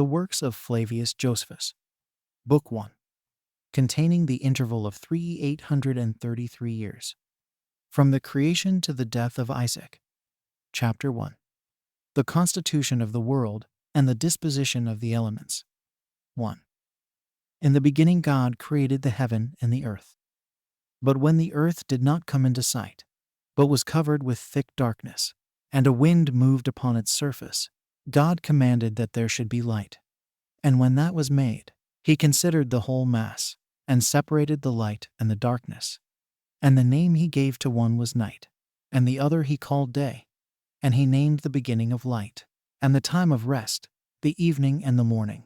The works of Flavius Josephus. Book 1. Containing the interval of 833 years. From the creation to the death of Isaac. Chapter 1. The constitution of the world and the disposition of the elements. 1. In the beginning God created the heaven and the earth. But when the earth did not come into sight, but was covered with thick darkness, and a wind moved upon its surface, God commanded that there should be light. And when that was made, he considered the whole mass, and separated the light and the darkness. And the name he gave to one was night, and the other he called day. And he named the beginning of light, and the time of rest, the evening and the morning.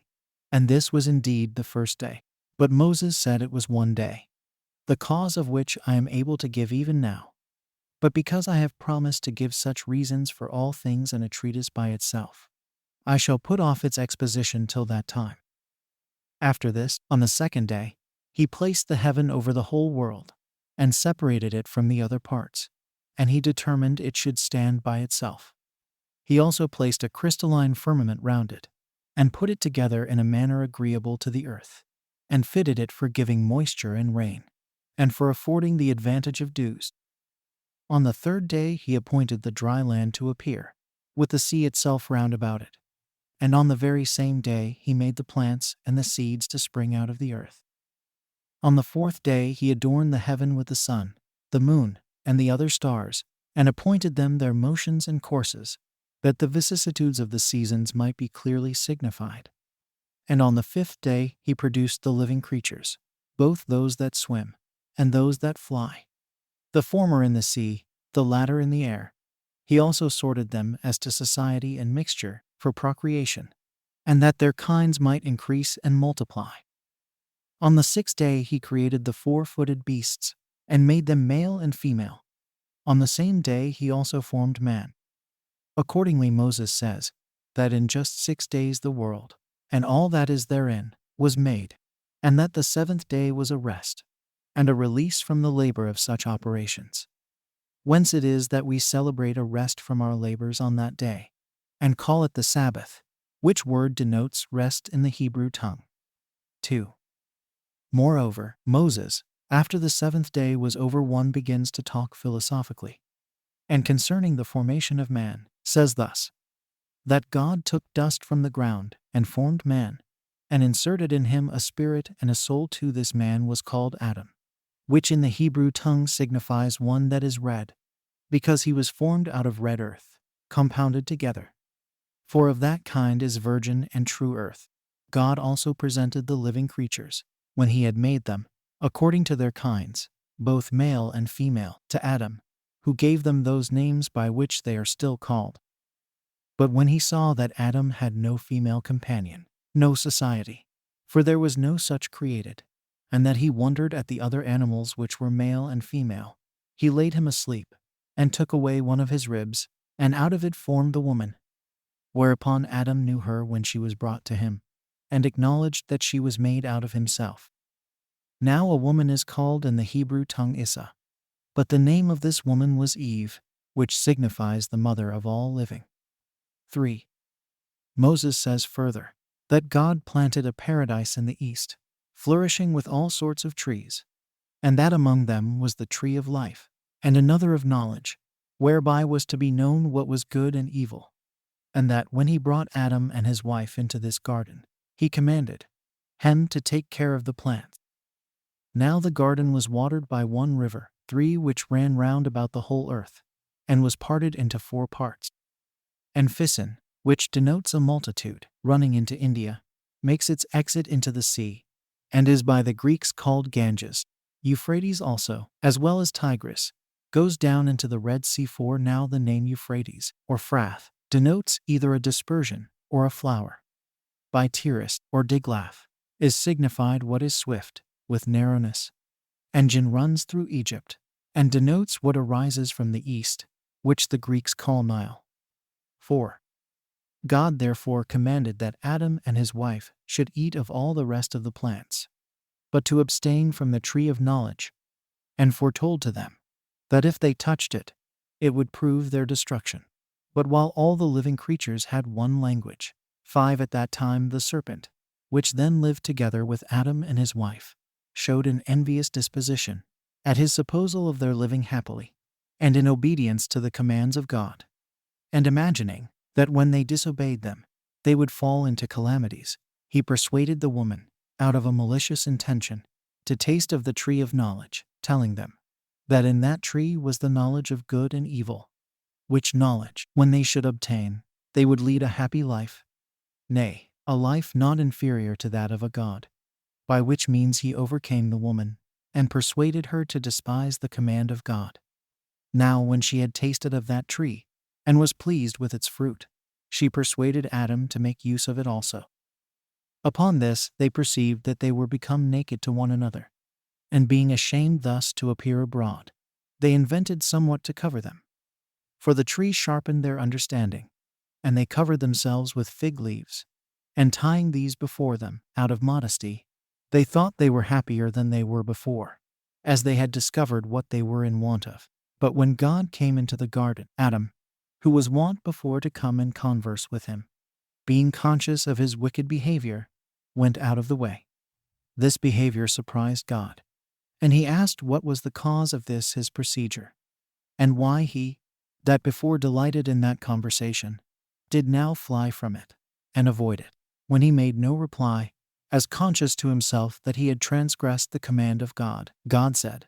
And this was indeed the first day. But Moses said it was one day, the cause of which I am able to give even now. But because I have promised to give such reasons for all things in a treatise by itself, I shall put off its exposition till that time. After this, on the second day, he placed the heaven over the whole world, and separated it from the other parts, and he determined it should stand by itself. He also placed a crystalline firmament round it, and put it together in a manner agreeable to the earth, and fitted it for giving moisture and rain, and for affording the advantage of dews. On the third day he appointed the dry land to appear, with the sea itself round about it. And on the very same day he made the plants and the seeds to spring out of the earth. On the fourth day he adorned the heaven with the sun, the moon, and the other stars, and appointed them their motions and courses, that the vicissitudes of the seasons might be clearly signified. And on the fifth day he produced the living creatures, both those that swim, and those that fly, the former in the sea, the latter in the air. He also sorted them as to society and mixture, for procreation, and that their kinds might increase and multiply. On the sixth day he created the 4-footed beasts, and made them male and female. On the same day he also formed man. Accordingly Moses says, that in just 6 days the world, and all that is therein, was made, and that the seventh day was a rest, and a release from the labor of such operations. Whence it is that we celebrate a rest from our labors on that day, and call it the Sabbath, which word denotes rest in the Hebrew tongue. 2. Moreover, Moses, after the seventh day was over, begins to talk philosophically, and concerning the formation of man, says thus, that God took dust from the ground, and formed man, and inserted in him a spirit and a soul. To this man was called Adam, which in the Hebrew tongue signifies one that is red, because he was formed out of red earth, compounded together. For of that kind is virgin and true earth. God also presented the living creatures, when he had made them, according to their kinds, both male and female, to Adam, who gave them those names by which they are still called. But when he saw that Adam had no female companion, no society, for there was no such created, and that he wondered at the other animals which were male and female, he laid him asleep, and took away one of his ribs, and out of it formed the woman. Whereupon Adam knew her when she was brought to him, and acknowledged that she was made out of himself. Now a woman is called in the Hebrew tongue Issa, but the name of this woman was Eve, which signifies the mother of all living. 3. Moses says further, that God planted a paradise in the east, flourishing with all sorts of trees, and that among them was the tree of life, and another of knowledge, whereby was to be known what was good and evil. And that when he brought Adam and his wife into this garden, he commanded him to take care of the plants. Now the garden was watered by one river, 3 which ran round about the whole earth, and was parted into 4 parts. And Phison, which denotes a multitude, running into India, makes its exit into the sea, and is by the Greeks called Ganges. Euphrates also, as well as Tigris, goes down into the Red Sea. For now the name Euphrates, or Phrath, denotes either a dispersion or a flower. By Tiris, or Diglath, is signified what is swift, with narrowness. And Jin runs through Egypt, and denotes what arises from the east, which the Greeks call Nile. 4. God therefore commanded that Adam and his wife should eat of all the rest of the plants, but to abstain from the tree of knowledge, and foretold to them that if they touched it, it would prove their destruction. But while all the living creatures had one language, 5 At that time the serpent, which then lived together with Adam and his wife, showed an envious disposition at his supposal of their living happily, and in obedience to the commands of God, and imagining that when they disobeyed them, they would fall into calamities, he persuaded the woman, out of a malicious intention, to taste of the tree of knowledge, telling them that in that tree was the knowledge of good and evil, which knowledge, when they should obtain, they would lead a happy life, nay, a life not inferior to that of a god, by which means he overcame the woman, and persuaded her to despise the command of God. Now when she had tasted of that tree, and was pleased with its fruit, she persuaded Adam to make use of it also. Upon this they perceived that they were become naked to one another, and being ashamed thus to appear abroad, they invented somewhat to cover them. For the tree sharpened their understanding, and they covered themselves with fig leaves, and tying these before them, out of modesty, they thought they were happier than they were before, as they had discovered what they were in want of. But when God came into the garden, Adam, who was wont before to come and converse with him, being conscious of his wicked behavior, went out of the way. This behavior surprised God, and he asked what was the cause of this his procedure, and why he, that before delighted in that conversation, did now fly from it, and avoid it. When he made no reply, as conscious to himself that he had transgressed the command of God, God said,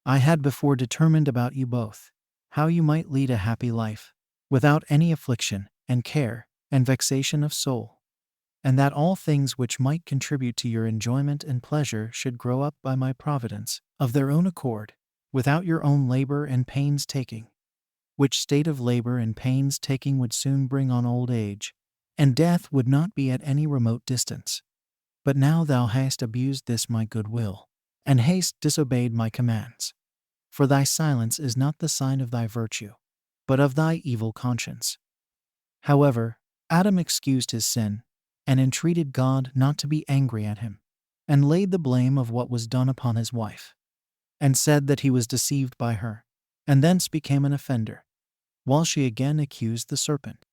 I had before determined about you both, how you might lead a happy life, without any affliction, and care, and vexation of soul, and that all things which might contribute to your enjoyment and pleasure should grow up by my providence, of their own accord, without your own labor and pains taking, which state of labor and pains taking would soon bring on old age, and death would not be at any remote distance. But now thou hast abused this my good will, and hast disobeyed my commands. For thy silence is not the sign of thy virtue, but of thy evil conscience. However, Adam excused his sin, and entreated God not to be angry at him, and laid the blame of what was done upon his wife, and said that he was deceived by her, and thence became an offender, while she again accused the serpent.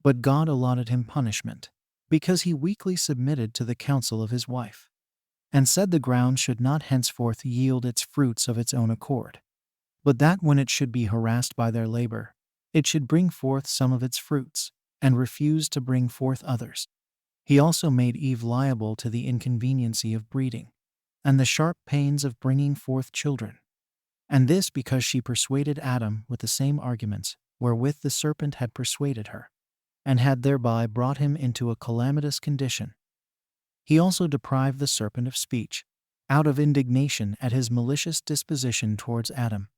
But God allotted him punishment, because he weakly submitted to the counsel of his wife, and said the ground should not henceforth yield its fruits of its own accord, but that when it should be harassed by their labor, it should bring forth some of its fruits, and refuse to bring forth others. He also made Eve liable to the inconveniency of breeding, and the sharp pains of bringing forth children, and this because she persuaded Adam with the same arguments wherewith the serpent had persuaded her, and had thereby brought him into a calamitous condition. He also deprived the serpent of speech, out of indignation at his malicious disposition towards Adam.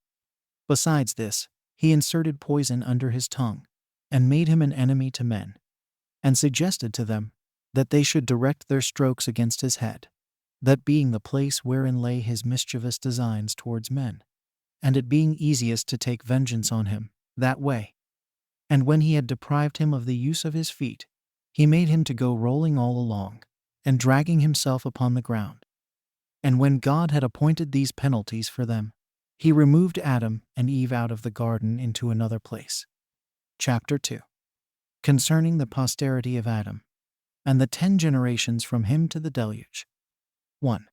Besides this, he inserted poison under his tongue, and made him an enemy to men, and suggested to them that they should direct their strokes against his head, that being the place wherein lay his mischievous designs towards men, and it being easiest to take vengeance on him that way. And when he had deprived him of the use of his feet, he made him to go rolling all along, and dragging himself upon the ground. And when God had appointed these penalties for them, he removed Adam and Eve out of the garden into another place. Chapter 2. Concerning the posterity of Adam, and the 10 generations from him to the deluge. 1.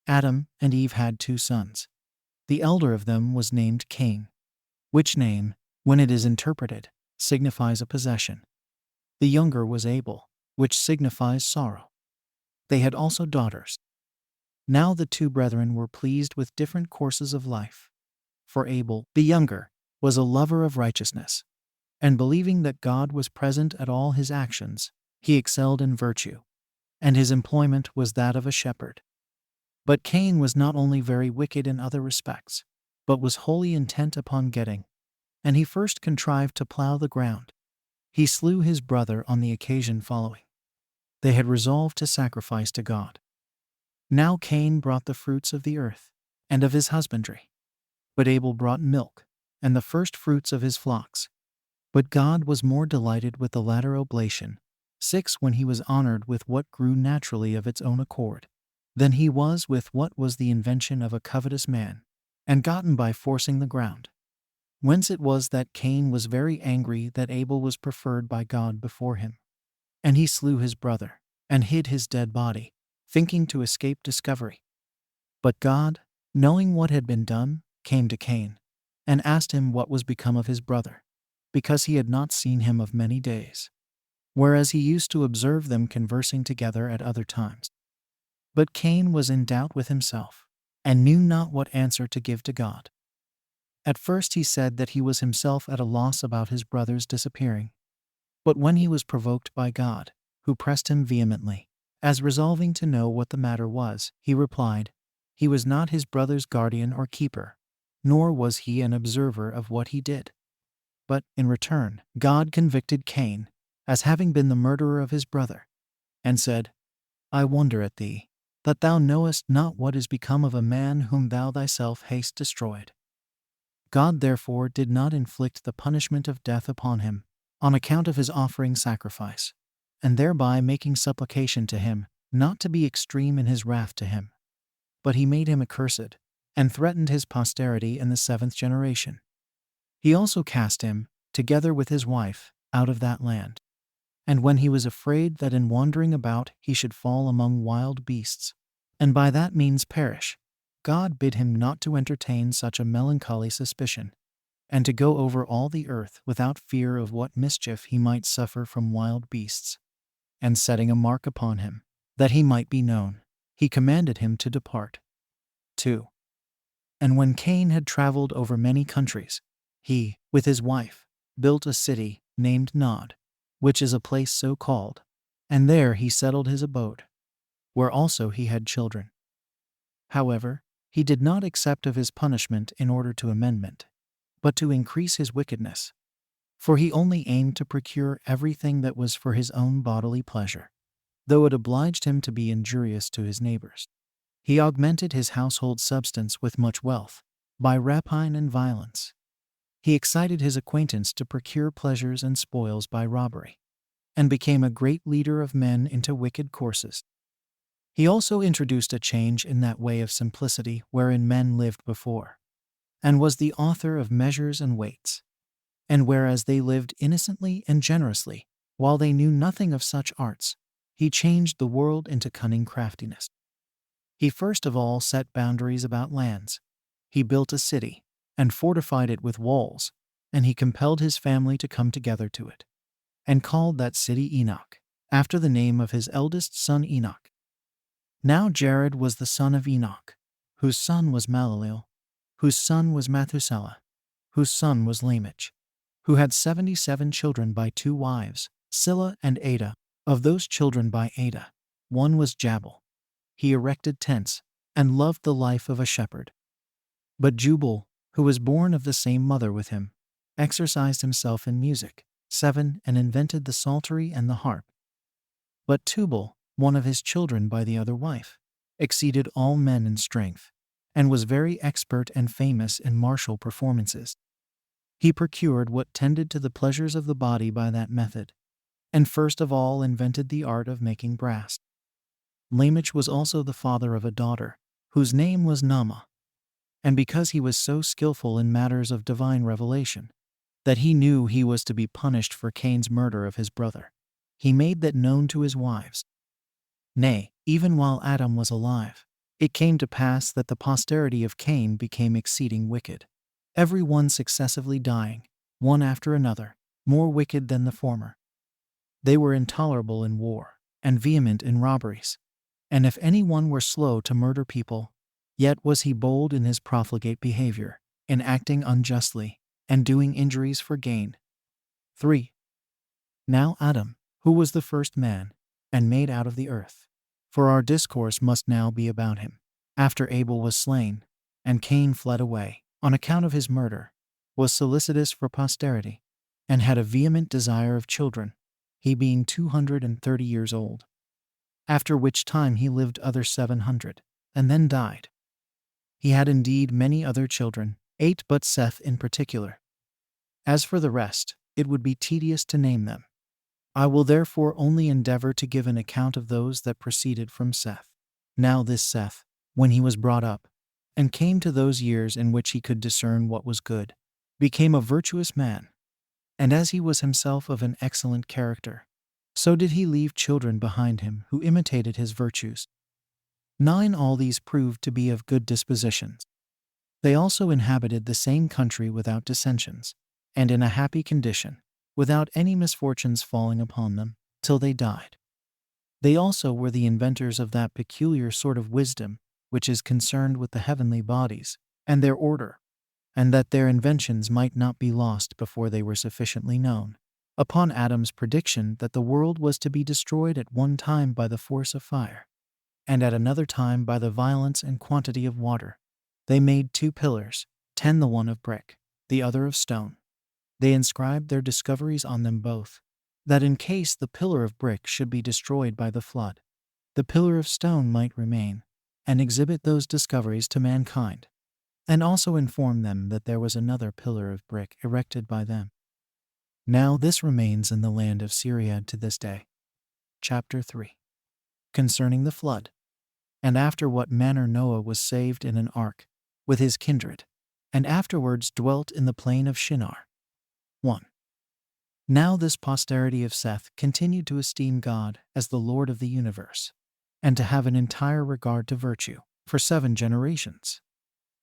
Adam and Eve had 2 sons. The elder of them was named Cain, which name, when it is interpreted, signifies a possession. The younger was Abel, which signifies sorrow. They had also daughters. Now the 2 brethren were pleased with different courses of life. For Abel, the younger, was a lover of righteousness, and believing that God was present at all his actions, he excelled in virtue, and his employment was that of a shepherd. But Cain was not only very wicked in other respects, but was wholly intent upon getting, and he first contrived to plow the ground. He slew his brother on the occasion following. They had resolved to sacrifice to God. Now Cain brought the fruits of the earth, and of his husbandry. But Abel brought milk, and the first fruits of his flocks. But God was more delighted with the latter oblation, 6 when he was honored with what grew naturally of its own accord, than he was with what was the invention of a covetous man, and gotten by forcing the ground. Whence it was that Cain was very angry that Abel was preferred by God before him. And he slew his brother, and hid his dead body, thinking to escape discovery. But God, knowing what had been done, came to Cain, and asked him what was become of his brother, because he had not seen him of many days, whereas he used to observe them conversing together at other times. But Cain was in doubt with himself, and knew not what answer to give to God. At first he said that he was himself at a loss about his brother's disappearing. But when he was provoked by God, who pressed him vehemently, as resolving to know what the matter was, he replied, he was not his brother's guardian or keeper, nor was he an observer of what he did. But, in return, God convicted Cain, as having been the murderer of his brother, and said, I wonder at thee, that thou knowest not what is become of a man whom thou thyself hast destroyed. God therefore did not inflict the punishment of death upon him, on account of his offering sacrifice, and thereby making supplication to him, not to be extreme in his wrath to him. But he made him accursed, and threatened his posterity in the 7th generation. He also cast him, together with his wife, out of that land. And when he was afraid that in wandering about he should fall among wild beasts, and by that means perish, God bid him not to entertain such a melancholy suspicion, and to go over all the earth without fear of what mischief he might suffer from wild beasts. And setting a mark upon him, that he might be known, he commanded him to depart. 2. And when Cain had traveled over many countries, he, with his wife, built a city named Nod, which is a place so called, and there he settled his abode, where also he had children. However, he did not accept of his punishment in order to amendment, but to increase his wickedness. For he only aimed to procure everything that was for his own bodily pleasure, though it obliged him to be injurious to his neighbors. He augmented his household substance with much wealth, by rapine and violence. He excited his acquaintance to procure pleasures and spoils by robbery, and became a great leader of men into wicked courses. He also introduced a change in that way of simplicity wherein men lived before, and was the author of measures and weights. And whereas they lived innocently and generously, while they knew nothing of such arts, he changed the world into cunning craftiness. He first of all set boundaries about lands. He built a city, and fortified it with walls, and he compelled his family to come together to it, and called that city Enoch, after the name of his eldest son Enoch. Now Jared was the son of Enoch, whose son was Malaleel, whose son was Methuselah, whose son was Lamech, who had 77 children by 2 wives, Silla and Ada. Of those children by Ada, one was Jabal. He erected tents, and loved the life of a shepherd. But Jubal, who was born of the same mother with him, exercised himself in music, 7, and invented the psaltery and the harp. But Tubal, one of his children by the other wife, exceeded all men in strength, and was very expert and famous in martial performances. He procured what tended to the pleasures of the body by that method, and first of all invented the art of making brass. Lamech was also the father of a daughter, whose name was Naamah. And because he was so skillful in matters of divine revelation, that he knew he was to be punished for Cain's murder of his brother, he made that known to his wives. Nay, even while Adam was alive, it came to pass that the posterity of Cain became exceeding wicked, every one successively dying, one after another, more wicked than the former. They were intolerable in war, and vehement in robberies. And if any one were slow to murder people, yet was he bold in his profligate behavior, in acting unjustly, and doing injuries for gain. 3. Now Adam, who was the first man, and made out of the earth, for our discourse must now be about him, after Abel was slain, and Cain fled away, on account of his murder, was solicitous for posterity, and had a vehement desire of children, he being 230 years old. After which time he lived other 700, and then died. He had indeed many other children, 8, but Seth in particular. As for the rest, it would be tedious to name them. I will therefore only endeavor to give an account of those that proceeded from Seth. Now this Seth, when he was brought up, and came to those years in which he could discern what was good, became a virtuous man, and as he was himself of an excellent character, So did he leave children behind him who imitated his virtues. 9. All these proved to be of good dispositions. They also inhabited the same country without dissensions, and in a happy condition, without any misfortunes falling upon them, till they died. They also were the inventors of that peculiar sort of wisdom which is concerned with the heavenly bodies and their order, and that their inventions might not be lost before they were sufficiently known. Upon Adam's prediction that the world was to be destroyed at one time by the force of fire, and at another time by the violence and quantity of water, they made 2 pillars, 10 the one of brick, the other of stone. They inscribed their discoveries on them both, that in case the pillar of brick should be destroyed by the flood, the pillar of stone might remain, and exhibit those discoveries to mankind, and also inform them that there was another pillar of brick erected by them. Now this remains in the land of Syria to this day. Chapter 3. Concerning the flood. And after what manner Noah was saved in an ark, with his kindred, and afterwards dwelt in the plain of Shinar. 1. Now this posterity of Seth continued to esteem God as the Lord of the universe, and to have an entire regard to virtue, for 7 generations.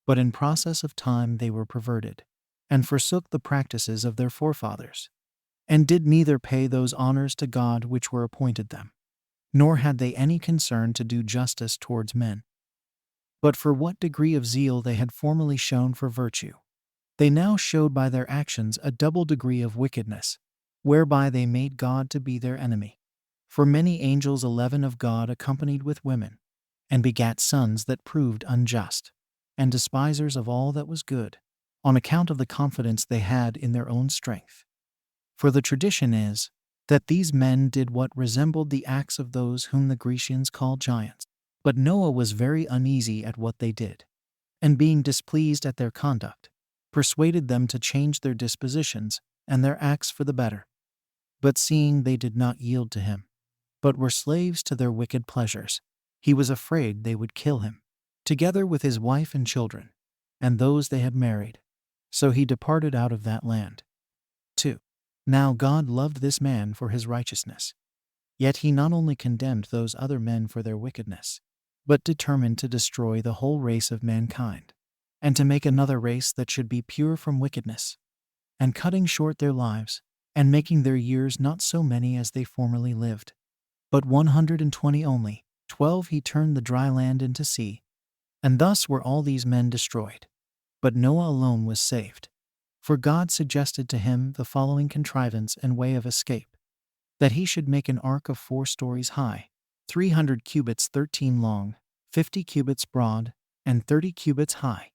But in process of time they were perverted, and forsook the practices of their forefathers, and did neither pay those honors to God which were appointed them, nor had they any concern to do justice towards men. But for what degree of zeal they had formerly shown for virtue, they now showed by their actions a double degree of wickedness, whereby they made God to be their enemy. For many angels 11 of God accompanied with women, and begat sons that proved unjust, and despisers of all that was good, on account of the confidence they had in their own strength. For the tradition is, that these men did what resembled the acts of those whom the Grecians call giants. But Noah was very uneasy at what they did, and being displeased at their conduct, persuaded them to change their dispositions and their acts for the better. But seeing they did not yield to him, but were slaves to their wicked pleasures, he was afraid they would kill him, together with his wife and children, and those they had married. So he departed out of that land. 2. Now God loved this man for his righteousness. Yet he not only condemned those other men for their wickedness, but determined to destroy the whole race of mankind, and to make another race that should be pure from wickedness, and cutting short their lives, and making their years not so many as they formerly lived, but 120 only. 12. He turned the dry land into sea, and thus were all these men destroyed. But Noah alone was saved. For God suggested to him the following contrivance and way of escape: that he should make an ark of 4 stories high, 300 cubits 13 long, 50 cubits broad, and 30 cubits high.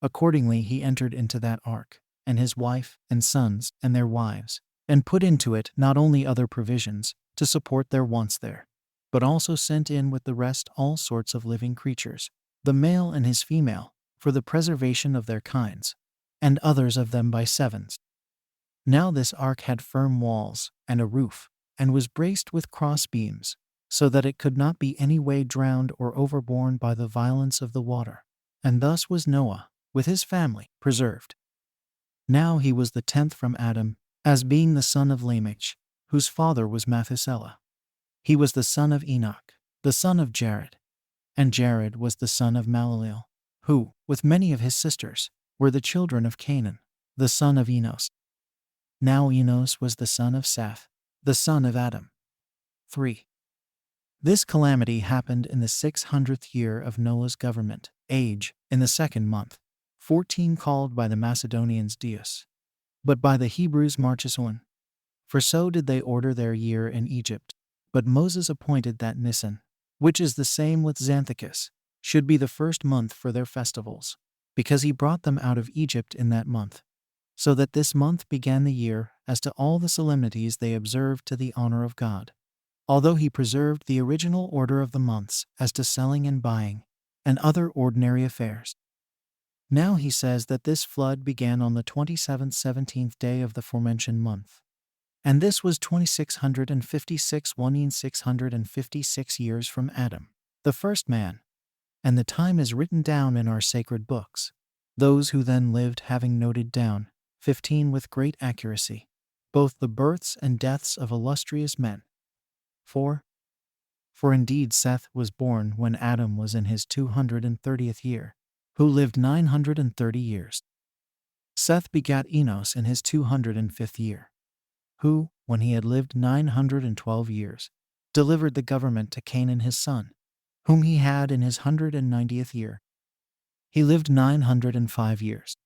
Accordingly he entered into that ark, and his wife, and sons, and their wives, and put into it not only other provisions, to support their wants there, but also sent in with the rest all sorts of living creatures, the male and his female, for the preservation of their kinds, and others of them by 7s. Now this ark had firm walls, and a roof, and was braced with cross beams, so that it could not be any way drowned or overborne by the violence of the water. And thus was Noah, with his family, preserved. Now he was the 10th from Adam, as being the son of Lamech, whose father was Methuselah. He was the son of Enoch, the son of Jared, and Jared was the son of Malaleel, who, with many of his sisters, were the children of Canaan, the son of Enos. Now Enos was the son of Seth, the son of Adam. 3. This calamity happened in the 600th year of Noah's government, age, in the 2nd month, 14, called by the Macedonians Deus, but by the Hebrews Marchesuan. For so did they order their year in Egypt. But Moses appointed that Nisan, which is the same with Xanthicus, should be the 1st month for their festivals, because he brought them out of Egypt in that month. So that this month began the year, as to all the solemnities they observed to the honor of God, although he preserved the original order of the months as to selling and buying, and other ordinary affairs. Now he says that this flood began on the 27th 17th day of the forementioned month, and this was 2656 years from Adam, the first man, and the time is written down in our sacred books, those who then lived having noted down 15 with great accuracy. both the births and deaths of illustrious men. 4. For indeed Seth was born when Adam was in his 230th year, who lived 930 years. Seth begat Enos in his 205th year, who, when he had lived 912 years, delivered the government to Canaan his son, whom he had in his 190th year. He lived 905 years.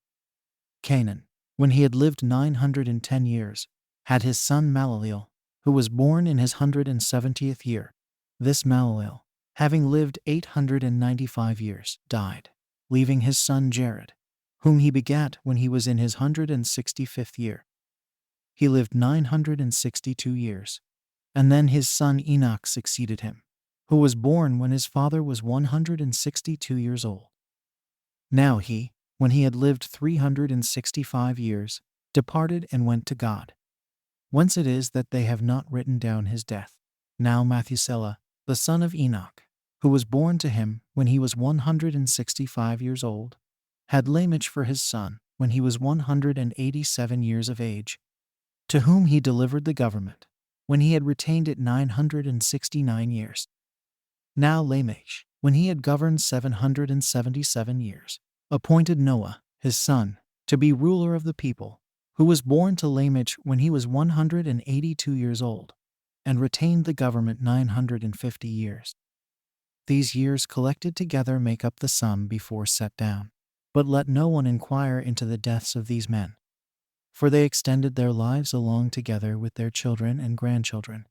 Canaan, when he had lived 910 years, had his son Malaleel, who was born in his 170th year. This Malaleel, having lived 895 years, died, leaving his son Jared, whom he begat when he was in his 165th year. He lived 962 years, and then his son Enoch succeeded him, who was born when his father was 162 years old. Now he, when he had lived 365 years, departed and went to God. Whence it is that they have not written down his death. Now Methuselah, the son of Enoch, who was born to him when he was 165 years old, had Lamech for his son when he was 187 years of age, to whom he delivered the government, when he had retained it 969 years. Now Lamech, when he had governed 777 years, appointed Noah, his son, to be ruler of the people, who was born to Lamech when he was 182 years old, and retained the government 950 years. These years collected together make up the sum before set down. But let no one inquire into the deaths of these men, for they extended their lives along together with their children and grandchildren.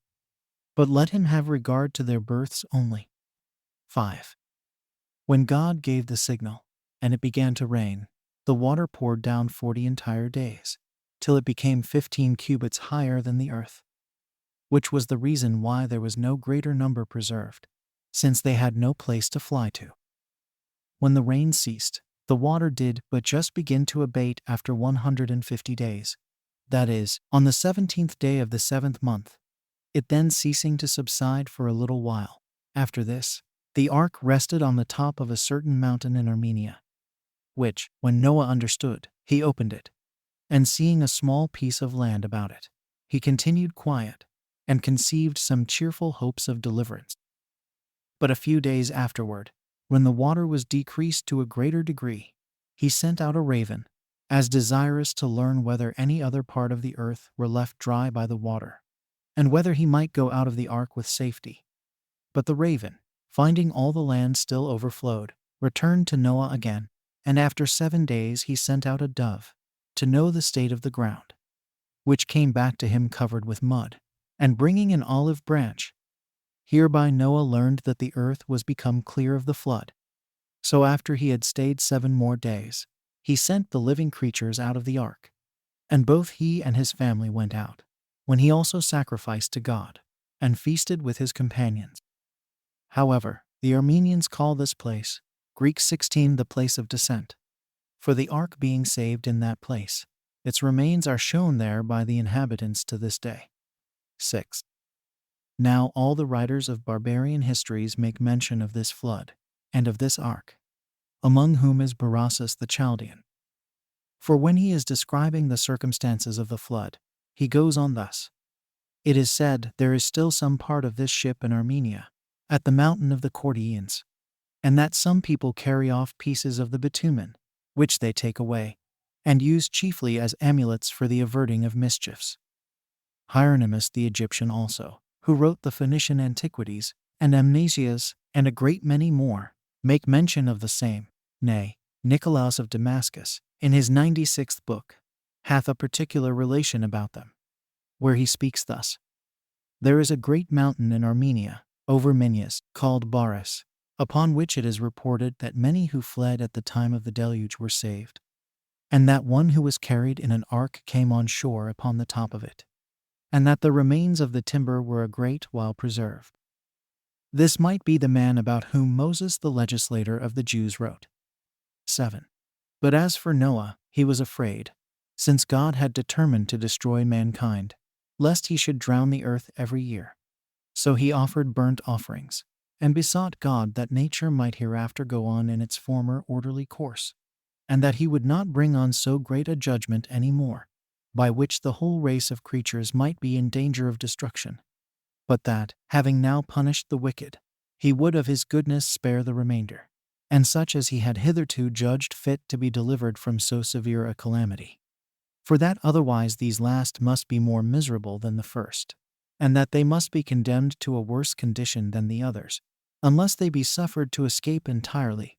But let him have regard to their births only. 5. When God gave the signal, and it began to rain, the water poured down 40 entire days, till it became 15 cubits higher than the earth, which was the reason why there was no greater number preserved, since they had no place to fly to. When the rain ceased, the water did but just begin to abate after 150 days, that is, on the 17th day of the 7th month, it then ceasing to subside for a little while. After this, the ark rested on the top of a certain mountain in Armenia, which, when Noah understood, he opened it, and seeing a small piece of land about it, he continued quiet, and conceived some cheerful hopes of deliverance. But a few days afterward, when the water was decreased to a greater degree, he sent out a raven, as desirous to learn whether any other part of the earth were left dry by the water, and whether he might go out of the ark with safety. But the raven, finding all the land still overflowed, returned to Noah again, and after 7 days he sent out a dove, to know the state of the ground, which came back to him covered with mud, and bringing an olive branch. Hereby Noah learned that the earth was become clear of the flood. So after he had stayed 7 more days, he sent the living creatures out of the ark, and both he and his family went out, when he also sacrificed to God, and feasted with his companions. However, the Armenians call this place, Greek 16, the place of descent, for the ark being saved in that place, its remains are shown there by the inhabitants to this day. 6. Now all the writers of barbarian histories make mention of this flood, and of this ark, among whom is Berossus the Chaldean. For when he is describing the circumstances of the flood, he goes on thus. It is said there is still some part of this ship in Armenia, at the mountain of the Chaldeans, and that some people carry off pieces of the bitumen, which they take away, and use chiefly as amulets for the averting of mischiefs. Hieronymus the Egyptian also, who wrote the Phoenician Antiquities, and Amnesias, and a great many more, make mention of the same. Nay, Nicolaus of Damascus, in his 96th book, hath a particular relation about them, where he speaks thus. There is a great mountain in Armenia, over Minyas, called Baris, upon which it is reported that many who fled at the time of the deluge were saved, and that one who was carried in an ark came on shore upon the top of it, and that the remains of the timber were a great while preserved. This might be the man about whom Moses the legislator of the Jews wrote. 7. But as for Noah, he was afraid, since God had determined to destroy mankind, lest he should drown the earth every year. So he offered burnt offerings, and besought God that nature might hereafter go on in its former orderly course, and that he would not bring on so great a judgment any more. by which the whole race of creatures might be in danger of destruction, but that, having now punished the wicked, he would of his goodness spare the remainder, and such as he had hitherto judged fit to be delivered from so severe a calamity. For that otherwise these last must be more miserable than the first, and that they must be condemned to a worse condition than the others, unless they be suffered to escape entirely,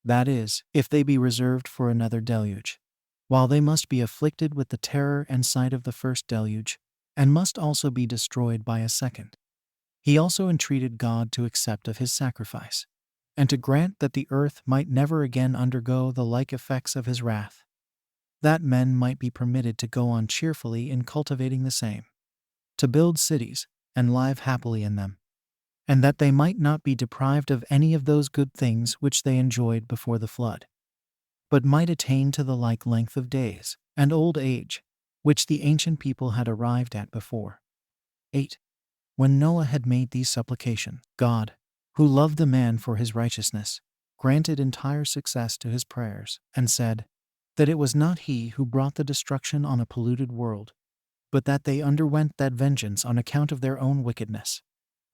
that is, if they be reserved for another deluge, while they must be afflicted with the terror and sight of the first deluge, and must also be destroyed by a second. He also entreated God to accept of his sacrifice, and to grant that the earth might never again undergo the like effects of his wrath, that men might be permitted to go on cheerfully in cultivating the same, to build cities, and live happily in them, and that they might not be deprived of any of those good things which they enjoyed before the flood, but might attain to the like length of days and old age which the ancient people had arrived at before. 8. When Noah had made these supplications, God, who loved the man for his righteousness, granted entire success to his prayers, and said that it was not he who brought the destruction on a polluted world, but that they underwent that vengeance on account of their own wickedness,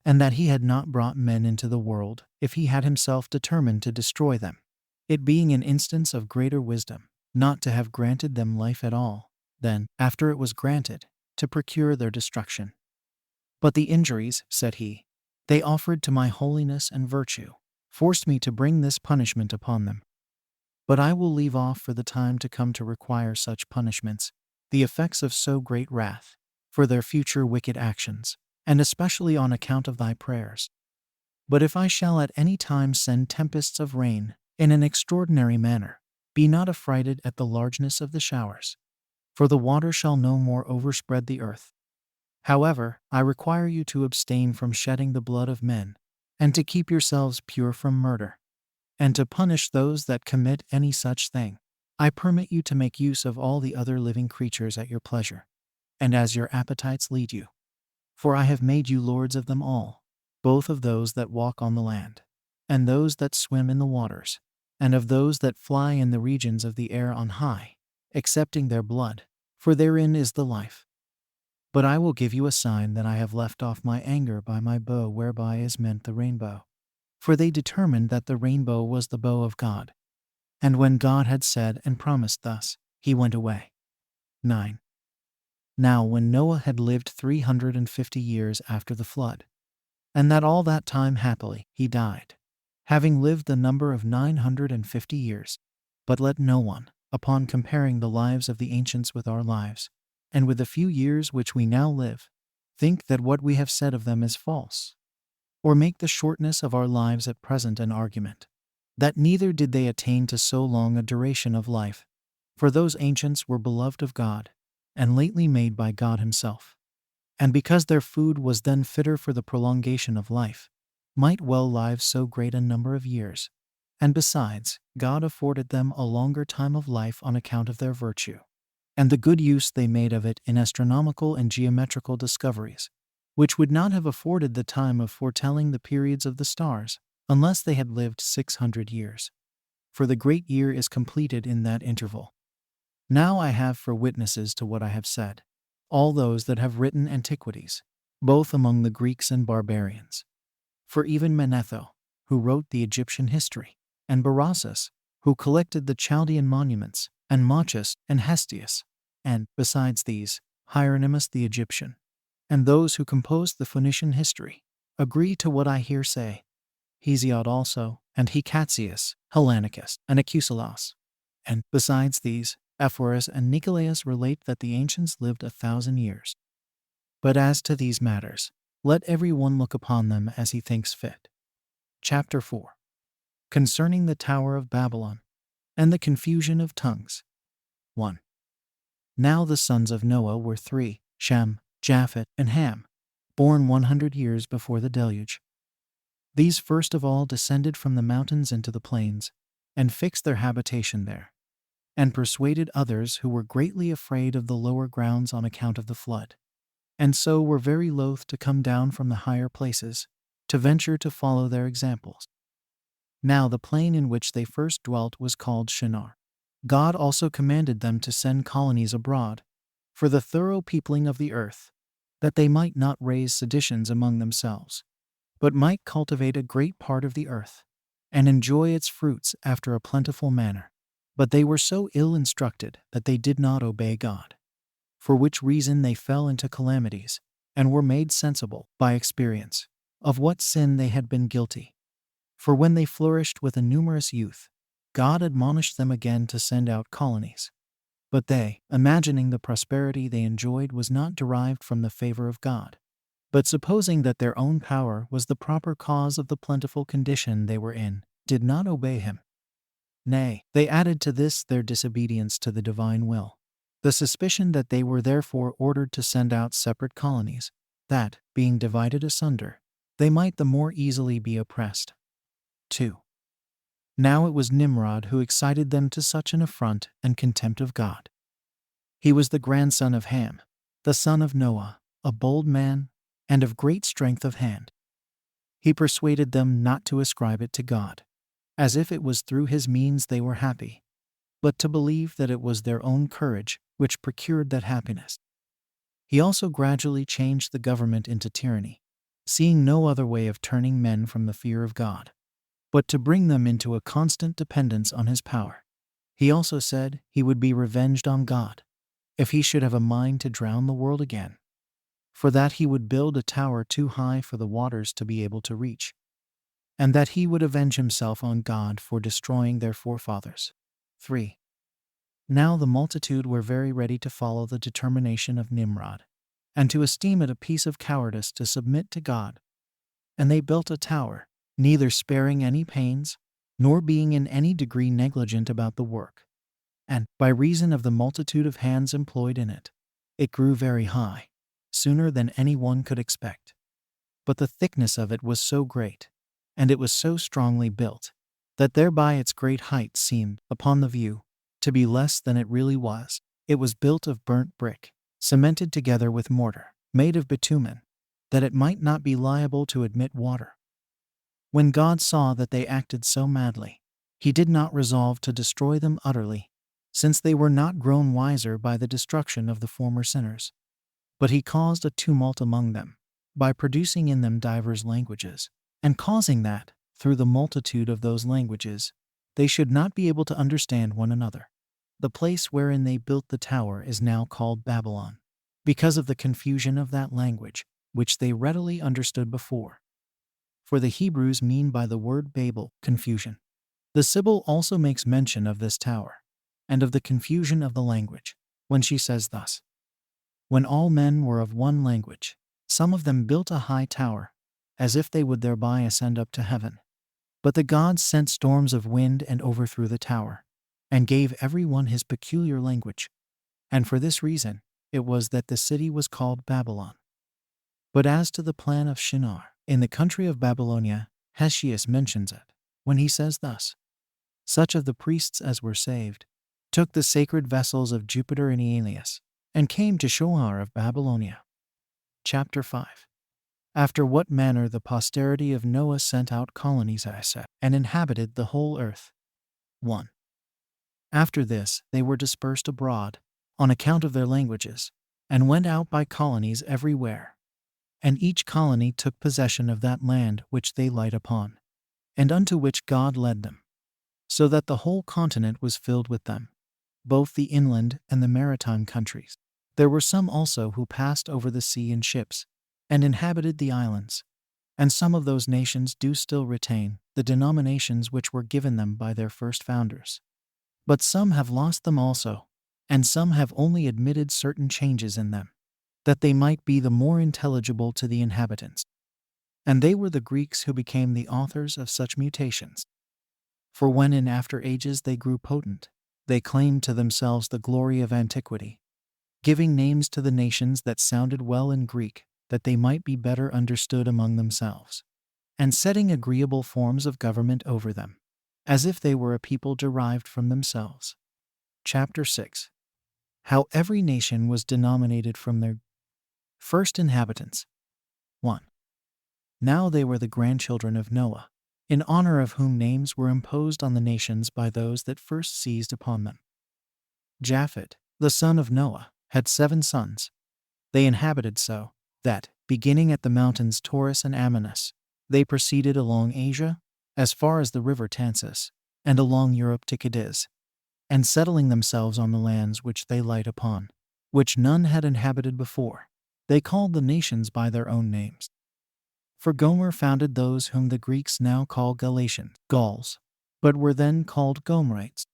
and that he had not brought men into the world if he had himself determined to destroy them, it being an instance of greater wisdom not to have granted them life at all, than, after it was granted, to procure their destruction. But the injuries, said he, they offered to my holiness and virtue, forced me to bring this punishment upon them. But I will leave off for the time to come to require such punishments, the effects of so great wrath, for their future wicked actions, and especially on account of thy prayers. But if I shall at any time send tempests of rain, in an extraordinary manner, be not affrighted at the largeness of the showers, for the water shall no more overspread the earth. However, I require you to abstain from shedding the blood of men, and to keep yourselves pure from murder, and to punish those that commit any such thing. I permit you to make use of all the other living creatures at your pleasure, and as your appetites lead you. For I have made you lords of them all, both of those that walk on the land, and those that swim in the waters, and of those that fly in the regions of the air on high, excepting their blood, for therein is the life. But I will give you a sign that I have left off my anger by my bow, whereby is meant the rainbow. For they determined that the rainbow was the bow of God. And when God had said and promised thus, he went away. 9. Now when Noah had lived 350 years after the flood, and that all that time happily, he died, having lived the number of 950 years. But let no one, upon comparing the lives of the ancients with our lives, and with the few years which we now live, think that what we have said of them is false, or make the shortness of our lives at present an argument, that neither did they attain to so long a duration of life, for those ancients were beloved of God, and lately made by God himself, and because their food was then fitter for the prolongation of life, might well live so great a number of years, and besides, God afforded them a longer time of life on account of their virtue, and the good use they made of it in astronomical and geometrical discoveries, which would not have afforded the time of foretelling the periods of the stars, unless they had lived 600 years. For the great year is completed in that interval. Now I have for witnesses to what I have said all those that have written antiquities, both among the Greeks and barbarians. For even Manetho, who wrote the Egyptian history, and Berossus, who collected the Chaldean monuments, and Machus and Hestius, and, besides these, Hieronymus the Egyptian, and those who composed the Phoenician history, agree to what I here say. Hesiod also, and Hecatzius, Hellanicus, and Acusilas. And, besides these, Ephorus and Nicolaus relate that the ancients lived 1,000 years. But as to these matters, let every one look upon them as he thinks fit. Chapter 4. Concerning the Tower of Babylon, and the confusion of tongues. 1. Now the sons of Noah were 3, Shem, Japheth, and Ham, born 100 years before the deluge. These first of all descended from the mountains into the plains, and fixed their habitation there, and persuaded others who were greatly afraid of the lower grounds on account of the flood, and so were very loath to come down from the higher places, to venture to follow their examples. Now the plain in which they first dwelt was called Shinar. God also commanded them to send colonies abroad, for the thorough peopling of the earth, that they might not raise seditions among themselves, but might cultivate a great part of the earth, and enjoy its fruits after a plentiful manner. But they were so ill instructed that they did not obey God, for which reason they fell into calamities, and were made sensible, by experience, of what sin they had been guilty. For when they flourished with a numerous youth, God admonished them again to send out colonies. But they, imagining the prosperity they enjoyed was not derived from the favor of God, but supposing that their own power was the proper cause of the plentiful condition they were in, did not obey him. Nay, they added to this their disobedience to the divine will, the suspicion that they were therefore ordered to send out separate colonies, that, being divided asunder, they might the more easily be oppressed. 2. Now it was Nimrod who excited them to such an affront and contempt of God. He was the grandson of Ham, the son of Noah, a bold man, and of great strength of hand. He persuaded them not to ascribe it to God, as if it was through his means they were happy, but to believe that it was their own courage which procured that happiness. He also gradually changed the government into tyranny, seeing no other way of turning men from the fear of God, but to bring them into a constant dependence on his power. He also said he would be revenged on God, if he should have a mind to drown the world again. For that he would build a tower too high for the waters to be able to reach, and that he would avenge himself on God for destroying their forefathers. 3. Now the multitude were very ready to follow the determination of Nimrod, and to esteem it a piece of cowardice to submit to God. And they built a tower, neither sparing any pains, nor being in any degree negligent about the work. And, by reason of the multitude of hands employed in it, it grew very high, sooner than any one could expect. But the thickness of it was so great, and it was so strongly built, that thereby its great height seemed, upon the view, to be less than it really was. It was built of burnt brick, cemented together with mortar, made of bitumen, that it might not be liable to admit water. When God saw that they acted so madly, he did not resolve to destroy them utterly, since they were not grown wiser by the destruction of the former sinners. But he caused a tumult among them, by producing in them divers languages, and causing that, through the multitude of those languages, they should not be able to understand one another. The place wherein they built the tower is now called Babylon, because of the confusion of that language, which they readily understood before. For the Hebrews mean by the word Babel, confusion. The Sibyl also makes mention of this tower, and of the confusion of the language, when she says thus: When all men were of one language, some of them built a high tower, as if they would thereby ascend up to heaven. But the gods sent storms of wind and overthrew the tower, and gave every one his peculiar language. And for this reason, it was that the city was called Babylon. But as to the plan of Shinar, in the country of Babylonia, Hesychius mentions it, when he says thus: Such of the priests as were saved took the sacred vessels of Jupiter and Aeneas, and came to Shoar of Babylonia. Chapter 5. After what manner the posterity of Noah sent out colonies, and inhabited the whole earth. 1. After this, they were dispersed abroad, on account of their languages, and went out by colonies everywhere. And each colony took possession of that land which they light upon, and unto which God led them, so that the whole continent was filled with them, both the inland and the maritime countries. There were some also who passed over the sea in ships, and inhabited the islands, and some of those nations do still retain the denominations which were given them by their first founders. But some have lost them also, and some have only admitted certain changes in them, that they might be the more intelligible to the inhabitants. And they were the Greeks who became the authors of such mutations. For when in after ages they grew potent, they claimed to themselves the glory of antiquity, giving names to the nations that sounded well in Greek, that they might be better understood among themselves, and setting agreeable forms of government over them, as if they were a people derived from themselves. Chapter 6. How every nation was denominated from their first inhabitants. 1. Now they were the grandchildren of Noah, in honor of whom names were imposed on the nations by those that first seized upon them. Japhet, the son of Noah, had 7 sons. They inhabited so that, beginning at the mountains Taurus and Amanus, they proceeded along Asia, as far as the river Tansis, and along Europe to Cadiz, and settling themselves on the lands which they light upon, which none had inhabited before, they called the nations by their own names. For Gomer founded those whom the Greeks now call Galatians, Gauls, but were then called Gomerites.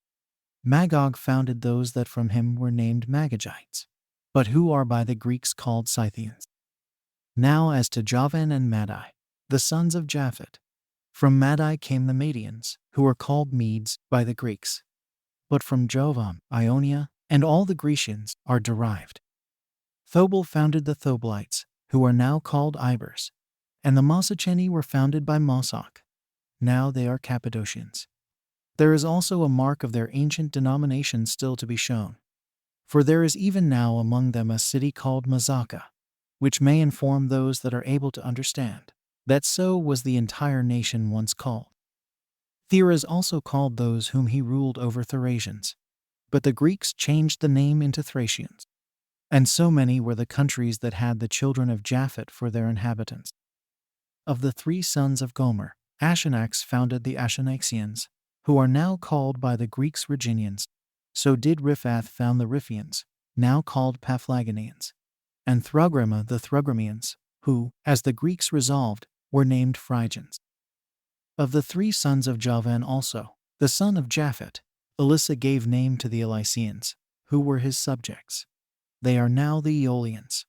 Magog founded those that from him were named Magagites, but who are by the Greeks called Scythians. Now as to Javan and Madai, the sons of Japhet. From Madai came the Madians, who were called Medes by the Greeks. But from Jovam, Ionia, and all the Grecians are derived. Thobal founded the Thobalites, who are now called Ibers, and the Mosacheni were founded by Mosach. Now they are Cappadocians. There is also a mark of their ancient denomination still to be shown. For there is even now among them a city called Mazaka, which may inform those that are able to understand, that so was the entire nation once called. Theras also called those whom he ruled over Thracians, but the Greeks changed the name into Thracians. And so many were the countries that had the children of Japhet for their inhabitants. Of the 3 sons of Gomer, Astyanax founded the Astyanaxians, who are now called by the Greeks Rhaginians. So did Riphath found the Riphians, now called Paphlagonians, and Thrugrima the Thrugrimians, who, as the Greeks resolved, were named Phrygians. Of the 3 sons of Javan also, the son of Japhet, Elissa gave name to the Elysians, who were his subjects. They are now the Aeolians.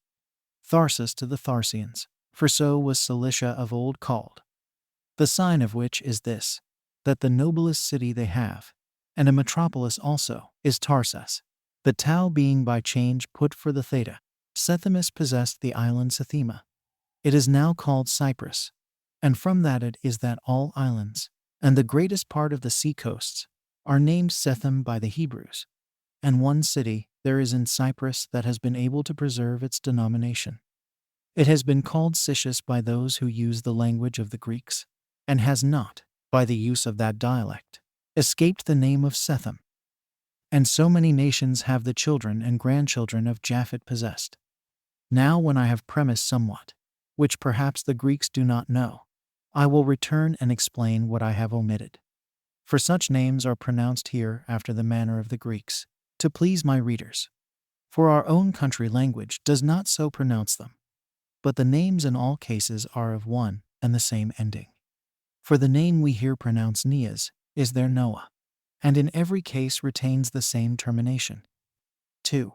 Tharsis to the Tharsians, for so was Cilicia of old called. The sign of which is this, that the noblest city they have, and a metropolis also, is Tarsus, the Tau being by change put for the Theta. Sethemus possessed the island Sethema. It is now called Cyprus, and from that it is that all islands, and the greatest part of the sea coasts, are named Sethem by the Hebrews, and one city there is in Cyprus that has been able to preserve its denomination. It has been called Sicus by those who use the language of the Greeks, and has not, by the use of that dialect, escaped the name of Sethem. And so many nations have the children and grandchildren of Japhet possessed. Now when I have premised somewhat, which perhaps the Greeks do not know, I will return and explain what I have omitted. For such names are pronounced here after the manner of the Greeks, to please my readers. For our own country language does not so pronounce them. But the names in all cases are of one and the same ending. For the name we here pronounce Neas is their Noah, and in every case retains the same termination. 2.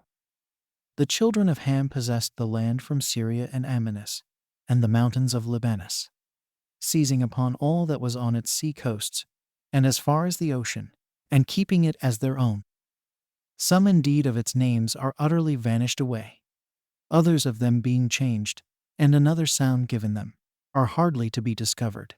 The children of Ham possessed the land from Syria and Amanus, and the mountains of Libanus, seizing upon all that was on its sea coasts, and as far as the ocean, and keeping it as their own. Some indeed of its names are utterly vanished away, others of them being changed, and another sound given them, are hardly to be discovered.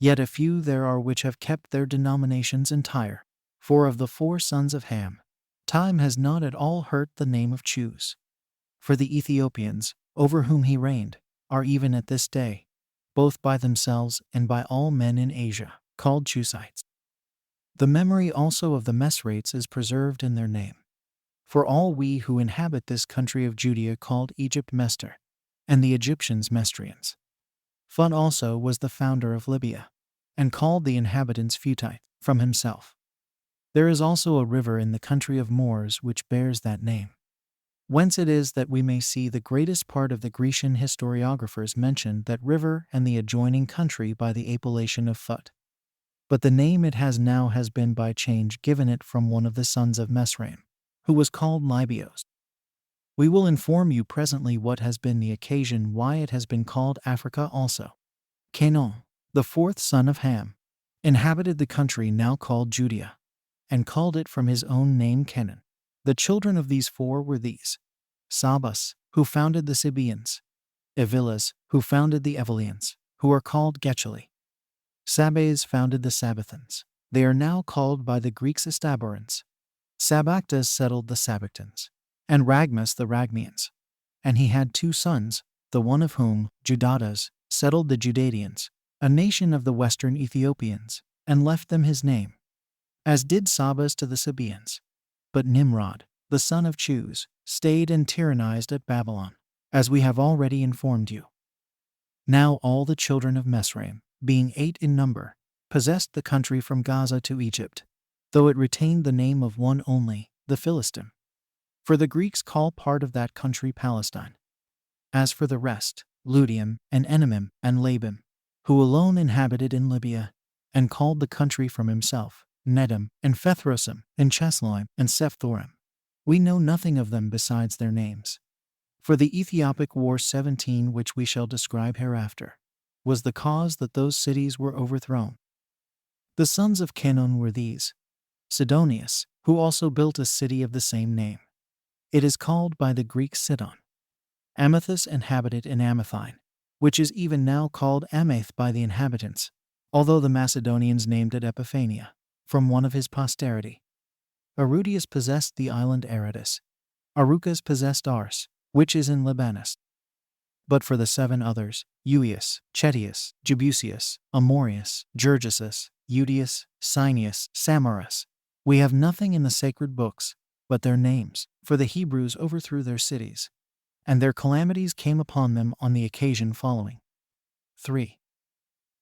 Yet a few there are which have kept their denominations entire. For of the 4 sons of Ham, time has not at all hurt the name of Chus. For the Ethiopians, over whom he reigned, are even at this day, both by themselves and by all men in Asia, called Chusites. The memory also of the Mesrates is preserved in their name. For all we who inhabit this country of Judea called Egypt Mestor, and the Egyptians Mestrians. Phut also was the founder of Libya, and called the inhabitants Phutites, from himself. There is also a river in the country of Moors which bears that name. Whence it is that we may see the greatest part of the Grecian historiographers mention that river and the adjoining country by the appellation of Phut. But the name it has now has been by change given it from one of the sons of Mesraim, who was called Libios. We will inform you presently what has been the occasion why it has been called Africa also. Canaan, the 4th son of Ham, inhabited the country now called Judea, and called it from his own name Canaan. The children of these 4 were these: Sabas, who founded the Sabaeans; Evilas, who founded the Evelians, who are called Gecheli. Sabes founded the Sabbathans. They are now called by the Greeks Estaborans. Sabactas settled the Sabactans, and Ragmus the Ragmians. And he had 2 sons, the one of whom, Judatas, settled the Judadians, a nation of the western Ethiopians, and left them his name, as did Sabas to the Sabaeans. But Nimrod, the son of Chus, stayed and tyrannized at Babylon, as we have already informed you. Now all the children of Mesraim, being 8 in number, possessed the country from Gaza to Egypt, though it retained the name of one only, the Philistim. For the Greeks call part of that country Palestine. As for the rest, Ludium and Enamim and Labim, who alone inhabited in Libya, and called the country from himself, Nedum and Phethrosim and Chesloim and Sephthorim. We know nothing of them besides their names. For the Ethiopic War 17, which we shall describe hereafter, was the cause that those cities were overthrown. The sons of Canaan were these: Sidonius, who also built a city of the same name. It is called by the Greeks Sidon. Amathus inhabited in Amathine, which is even now called Amath by the inhabitants, although the Macedonians named it Epiphania, from one of his posterity. Arudius possessed the island Aradus. Arucas possessed Ars, which is in Libanus. But for the 7 others, Euius, Chetius, Jebusius, Amorius, Gergesus, Eudius, Cynius, Samaras, we have nothing in the sacred books but their names, for the Hebrews overthrew their cities, and their calamities came upon them on the occasion following. 3.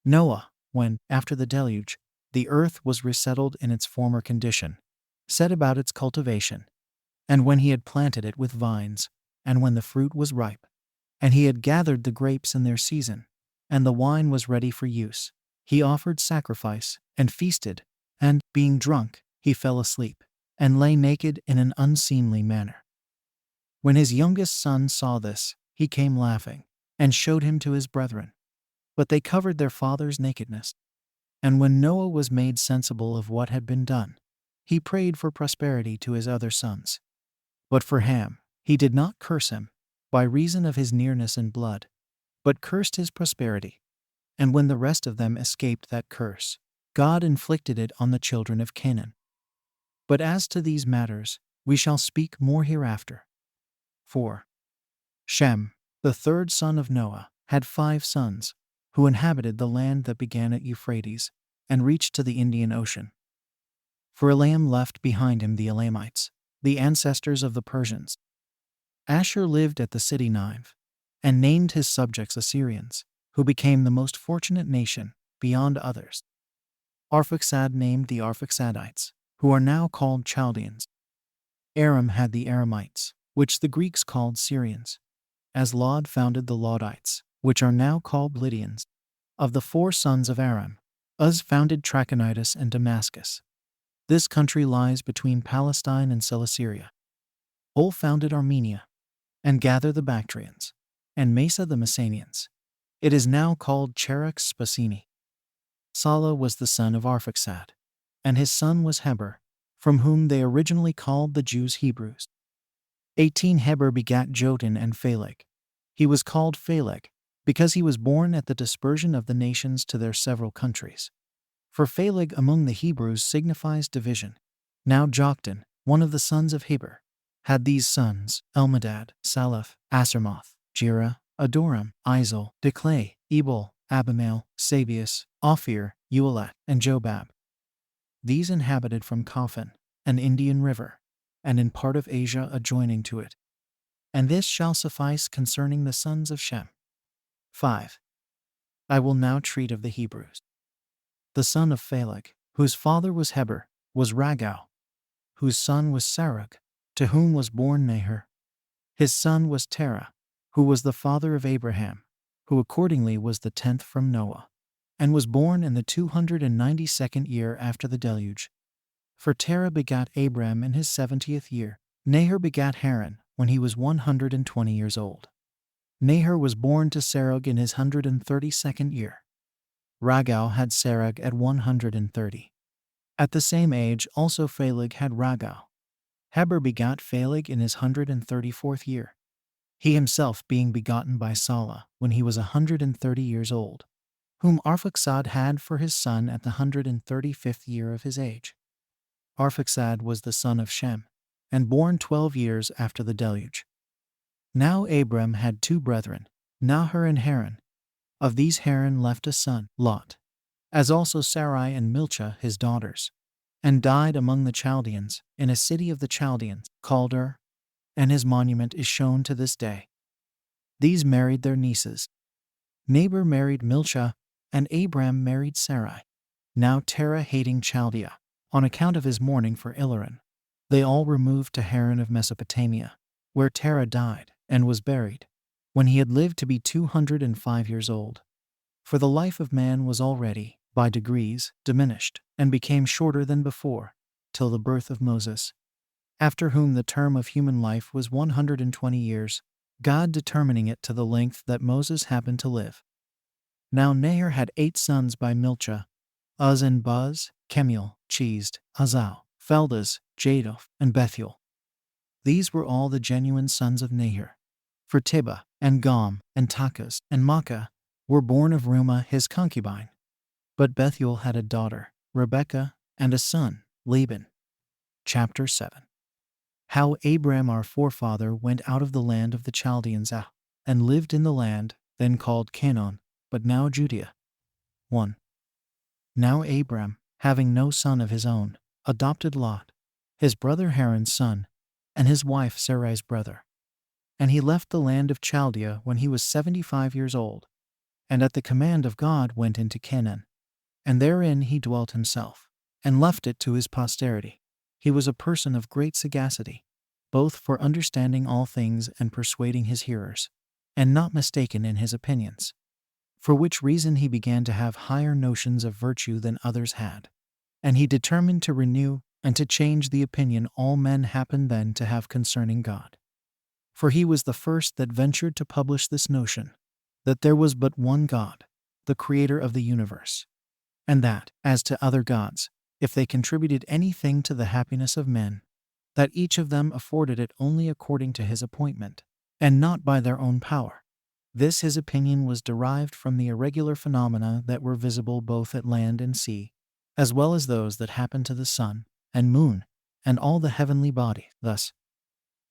Noah, when, after the deluge, the earth was resettled in its former condition, set about its cultivation, and when he had planted it with vines, and when the fruit was ripe, and he had gathered the grapes in their season, and the wine was ready for use, he offered sacrifice, and feasted, and, being drunk, he fell asleep, and lay naked in an unseemly manner. When his youngest son saw this, he came laughing, and showed him to his brethren. But they covered their father's nakedness. And when Noah was made sensible of what had been done, he prayed for prosperity to his other sons. But for Ham, he did not curse him, by reason of his nearness in blood, but cursed his prosperity. And when the rest of them escaped that curse, God inflicted it on the children of Canaan. But as to these matters, we shall speak more hereafter. 4. Shem, the 3rd son of Noah, had 5 sons, who inhabited the land that began at Euphrates, and reached to the Indian Ocean. For Elam left behind him the Elamites, the ancestors of the Persians. Asher lived at the city Nive, and named his subjects Assyrians, who became the most fortunate nation, beyond others. Arphaxad named the Arphaxadites, who are now called Chaldeans. Aram had the Aramites, which the Greeks called Syrians. As Lod founded the Lodites, which are now called Lydians. Of the 4 sons of Aram, Uz founded Trachonitis and Damascus. This country lies between Palestine and Celesyria. Ol founded Armenia, and Gather the Bactrians, and Mesa the Messenians. It is now called Charax Spasini. Salah was the son of Arphaxad, and his son was Heber, from whom they originally called the Jews Hebrews. 18 Heber begat Jotin and Phaleg. He was called Phaleg, because he was born at the dispersion of the nations to their several countries. For Phaleg among the Hebrews signifies division. Now Joktan, one of the sons of Heber, had these sons: Elmadad, Salaph, Asarmoth, Jira, Adoram, Izal, Declay, Ebal, Abimael, Sabius, Ophir, Euelat, and Jobab. These inhabited from Kafan, an Indian river, and in part of Asia adjoining to it. And this shall suffice concerning the sons of Shem. 5. I will now treat of the Hebrews. The son of Phaleg, whose father was Heber, was Ragau, whose son was Sarug, to whom was born Nahor. His son was Terah, who was the father of Abraham, who accordingly was the 10th from Noah, and was born in the 292nd year after the deluge. For Terah begat Abram in his 70th year. Nahor begat Haran when he was 120 years old. Nahor was born to Sarug in his 132nd year. Ragau had Sarug at 130. At the same age also Phaleg had Ragau. Heber begat Phaleg in his 134th year, he himself being begotten by Salah when he was 130 years old, whom Arphaxad had for his son at the 135th year of his age. Arphaxad was the son of Shem, and born 12 years after the deluge. Now Abram had 2 brethren, Nahor and Haran. Of these Haran left a son, Lot, as also Sarai and Milcah his daughters. and died among the Chaldeans in a city of the Chaldeans called Ur, and his monument is shown to this day. These married their nieces. Nabor married Milcah, and Abram married Sarai. Now Terah, hating Chaldea, on account of his mourning for Ilaran, they all removed to Haran of Mesopotamia, where Terah died and was buried, when he had lived to be 205 years old. For the life of man was already, by degrees, diminished, and became shorter than before, till the birth of Moses, after whom the term of human life was 120 years, God determining it to the length that Moses happened to live. Now Nahor had 8 sons by Milcah, Uz and Buz, Kemuel, Chesed, Hazal, Feldas, Jadoth, and Bethuel. These were all the genuine sons of Nahor. For Tibah, and Gom, and Takaz, and Makkah were born of Reumah his concubine. But Bethuel had a daughter, Rebekah, and a son, Laban. Chapter 7. How Abram our forefather went out of the land of the Chaldeans and lived in the land then called Canaan, but now Judea. 1. Now Abram, having no son of his own, adopted Lot, his brother Haran's son, and his wife Sarai's brother. And he left the land of Chaldea when he was 75 years old, and at the command of God went into Canaan. And therein he dwelt himself, and left it to his posterity. He was a person of great sagacity, both for understanding all things and persuading his hearers, and not mistaken in his opinions. For which reason he began to have higher notions of virtue than others had. And he determined to renew and to change the opinion all men happened then to have concerning God. For he was the first that ventured to publish this notion, that there was but one God, the creator of the universe, and that, as to other gods, if they contributed anything to the happiness of men, that each of them afforded it only according to his appointment, and not by their own power. This his opinion was derived from the irregular phenomena that were visible both at land and sea, as well as those that happened to the sun, and moon, and all the heavenly body. Thus,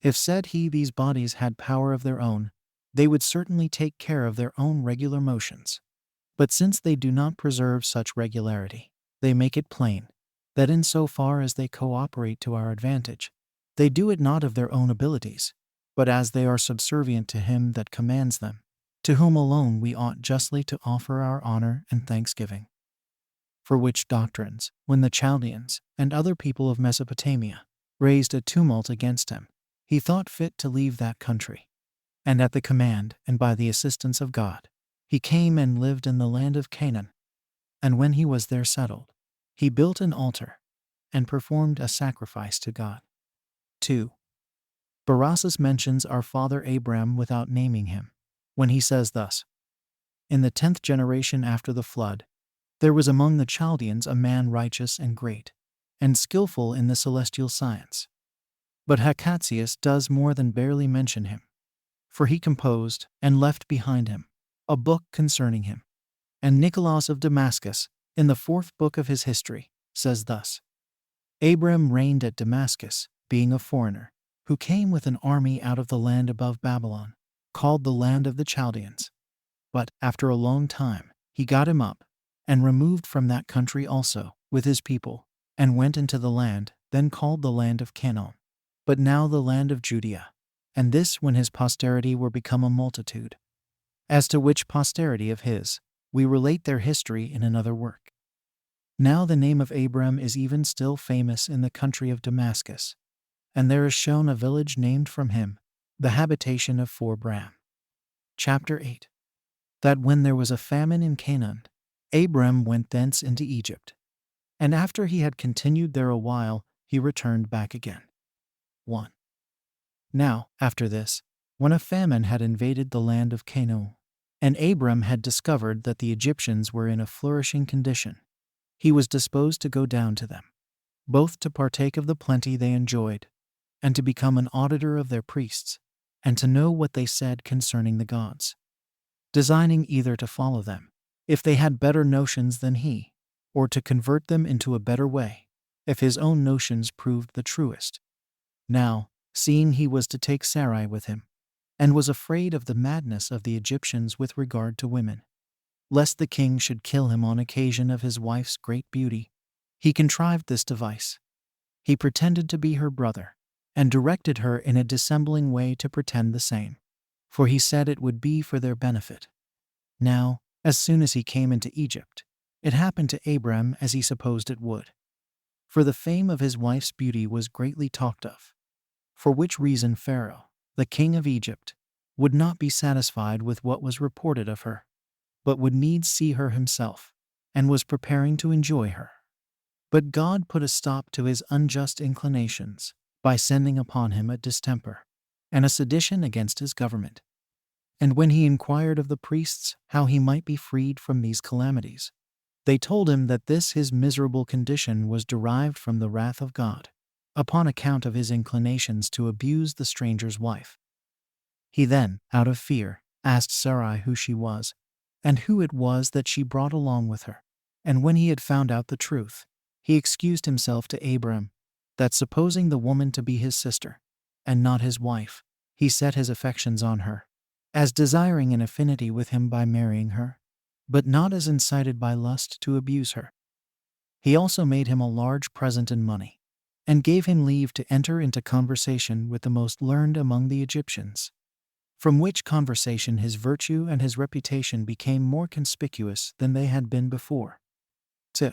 if said he these bodies had power of their own, they would certainly take care of their own regular motions. But since they do not preserve such regularity, they make it plain, that in so far as they cooperate to our advantage, they do it not of their own abilities, but as they are subservient to him that commands them, to whom alone we ought justly to offer our honor and thanksgiving. For which doctrines, when the Chaldeans and other people of Mesopotamia raised a tumult against him, he thought fit to leave that country. And at the command and by the assistance of God, he came and lived in the land of Canaan. And when he was there settled, he built an altar and performed a sacrifice to God. 2. Berosus mentions our father Abram without naming him, when he says thus: In the 10th generation after the flood, there was among the Chaldeans a man righteous and great, and skillful in the celestial science. But Hakatsius does more than barely mention him, for he composed, and left behind him, a book concerning him. And Nicolaus of Damascus, in the 4th book of his history, says thus: Abram reigned at Damascus, being a foreigner, who came with an army out of the land above Babylon, called the land of the Chaldeans. But, after a long time, he got him up, and removed from that country also, with his people, and went into the land, then called the land of Canaan, but now the land of Judea, and this when his posterity were become a multitude. As to which posterity of his, we relate their history in another work. Now the name of Abram is even still famous in the country of Damascus, and there is shown a village named from him, the habitation of Bram. Chapter 8. That when there was a famine in Canaan, Abram went thence into Egypt, and after he had continued there a while, he returned back again. 1. Now, after this, when a famine had invaded the land of Canaan, and Abram had discovered that the Egyptians were in a flourishing condition, he was disposed to go down to them, both to partake of the plenty they enjoyed, and to become an auditor of their priests, and to know what they said concerning the gods, designing either to follow them, if they had better notions than he, or to convert them into a better way, if his own notions proved the truest. Now, seeing he was to take Sarai with him, and was afraid of the madness of the Egyptians with regard to women, lest the king should kill him on occasion of his wife's great beauty, He contrived this device. He pretended to be her brother, and directed her in a dissembling way to pretend the same, for he said it would be for their benefit. Now, as soon as he came into Egypt, it happened to Abram as he supposed it would. For the fame of his wife's beauty was greatly talked of, for which reason Pharaoh, the king of Egypt, would not be satisfied with what was reported of her, but would needs see her himself, and was preparing to enjoy her. But God put a stop to his unjust inclinations by sending upon him a distemper and a sedition against his government. And when he inquired of the priests how he might be freed from these calamities, they told him that this his miserable condition was derived from the wrath of God, upon account of his inclinations to abuse the stranger's wife. He then, out of fear, asked Sarai who she was, and who it was that she brought along with her. And when he had found out the truth, he excused himself to Abram, that supposing the woman to be his sister, and not his wife, he set his affections on her, as desiring an affinity with him by marrying her, but not as incited by lust to abuse her. He also made him a large present in money, and gave him leave to enter into conversation with the most learned among the Egyptians, from which conversation his virtue and his reputation became more conspicuous than they had been before. 2.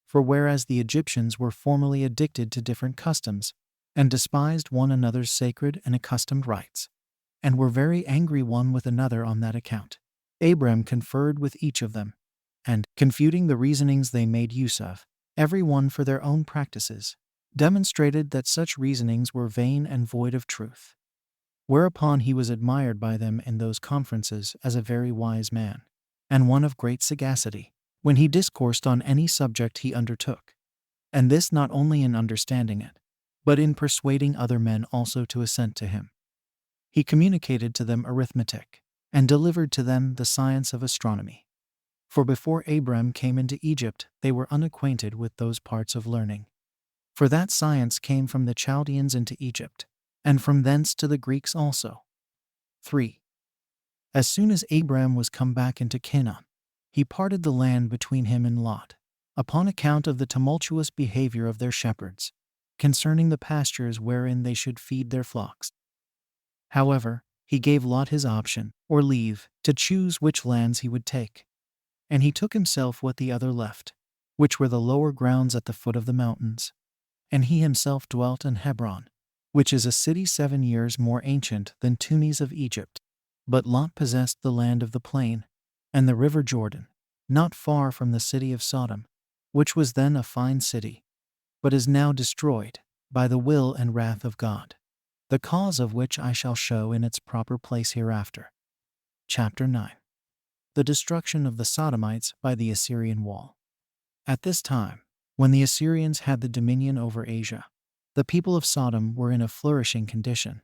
For whereas the Egyptians were formerly addicted to different customs, and despised one another's sacred and accustomed rites, and were very angry one with another on that account, Abram conferred with each of them, and, confuting the reasonings they made use of, every one for their own practices, demonstrated that such reasonings were vain and void of truth. Whereupon he was admired by them in those conferences as a very wise man, and one of great sagacity, when he discoursed on any subject he undertook, and this not only in understanding it, but in persuading other men also to assent to him. He communicated to them arithmetic, and delivered to them the science of astronomy. For before Abram came into Egypt, they were unacquainted with those parts of learning. For that science came from the Chaldeans into Egypt, and from thence to the Greeks also. 3. As soon as Abram was come back into Canaan, he parted the land between him and Lot, upon account of the tumultuous behavior of their shepherds, concerning the pastures wherein they should feed their flocks. However, he gave Lot his option, or leave, to choose which lands he would take. And he took himself what the other left, which were the lower grounds at the foot of the mountains. And he himself dwelt in Hebron, which is a city 7 years more ancient than Tunis of Egypt. But Lot possessed the land of the plain, and the river Jordan, not far from the city of Sodom, which was then a fine city, but is now destroyed by the will and wrath of God, the cause of which I shall show in its proper place hereafter. Chapter 9. The destruction of the Sodomites by the Assyrian wall. At this time, when the Assyrians had the dominion over Asia, the people of Sodom were in a flourishing condition,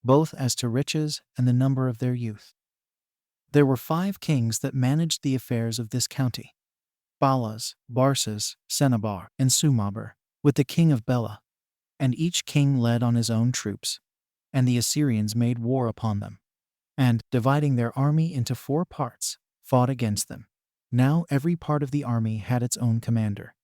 both as to riches and the number of their youth. There were 5 kings that managed the affairs of this county: Balas, Barsas, Sennabar, and Sumaber, with the king of Bela, and each king led on his own troops, and the Assyrians made war upon them, and, dividing their army into 4 parts, fought against them. Now every part of the army had its own commander.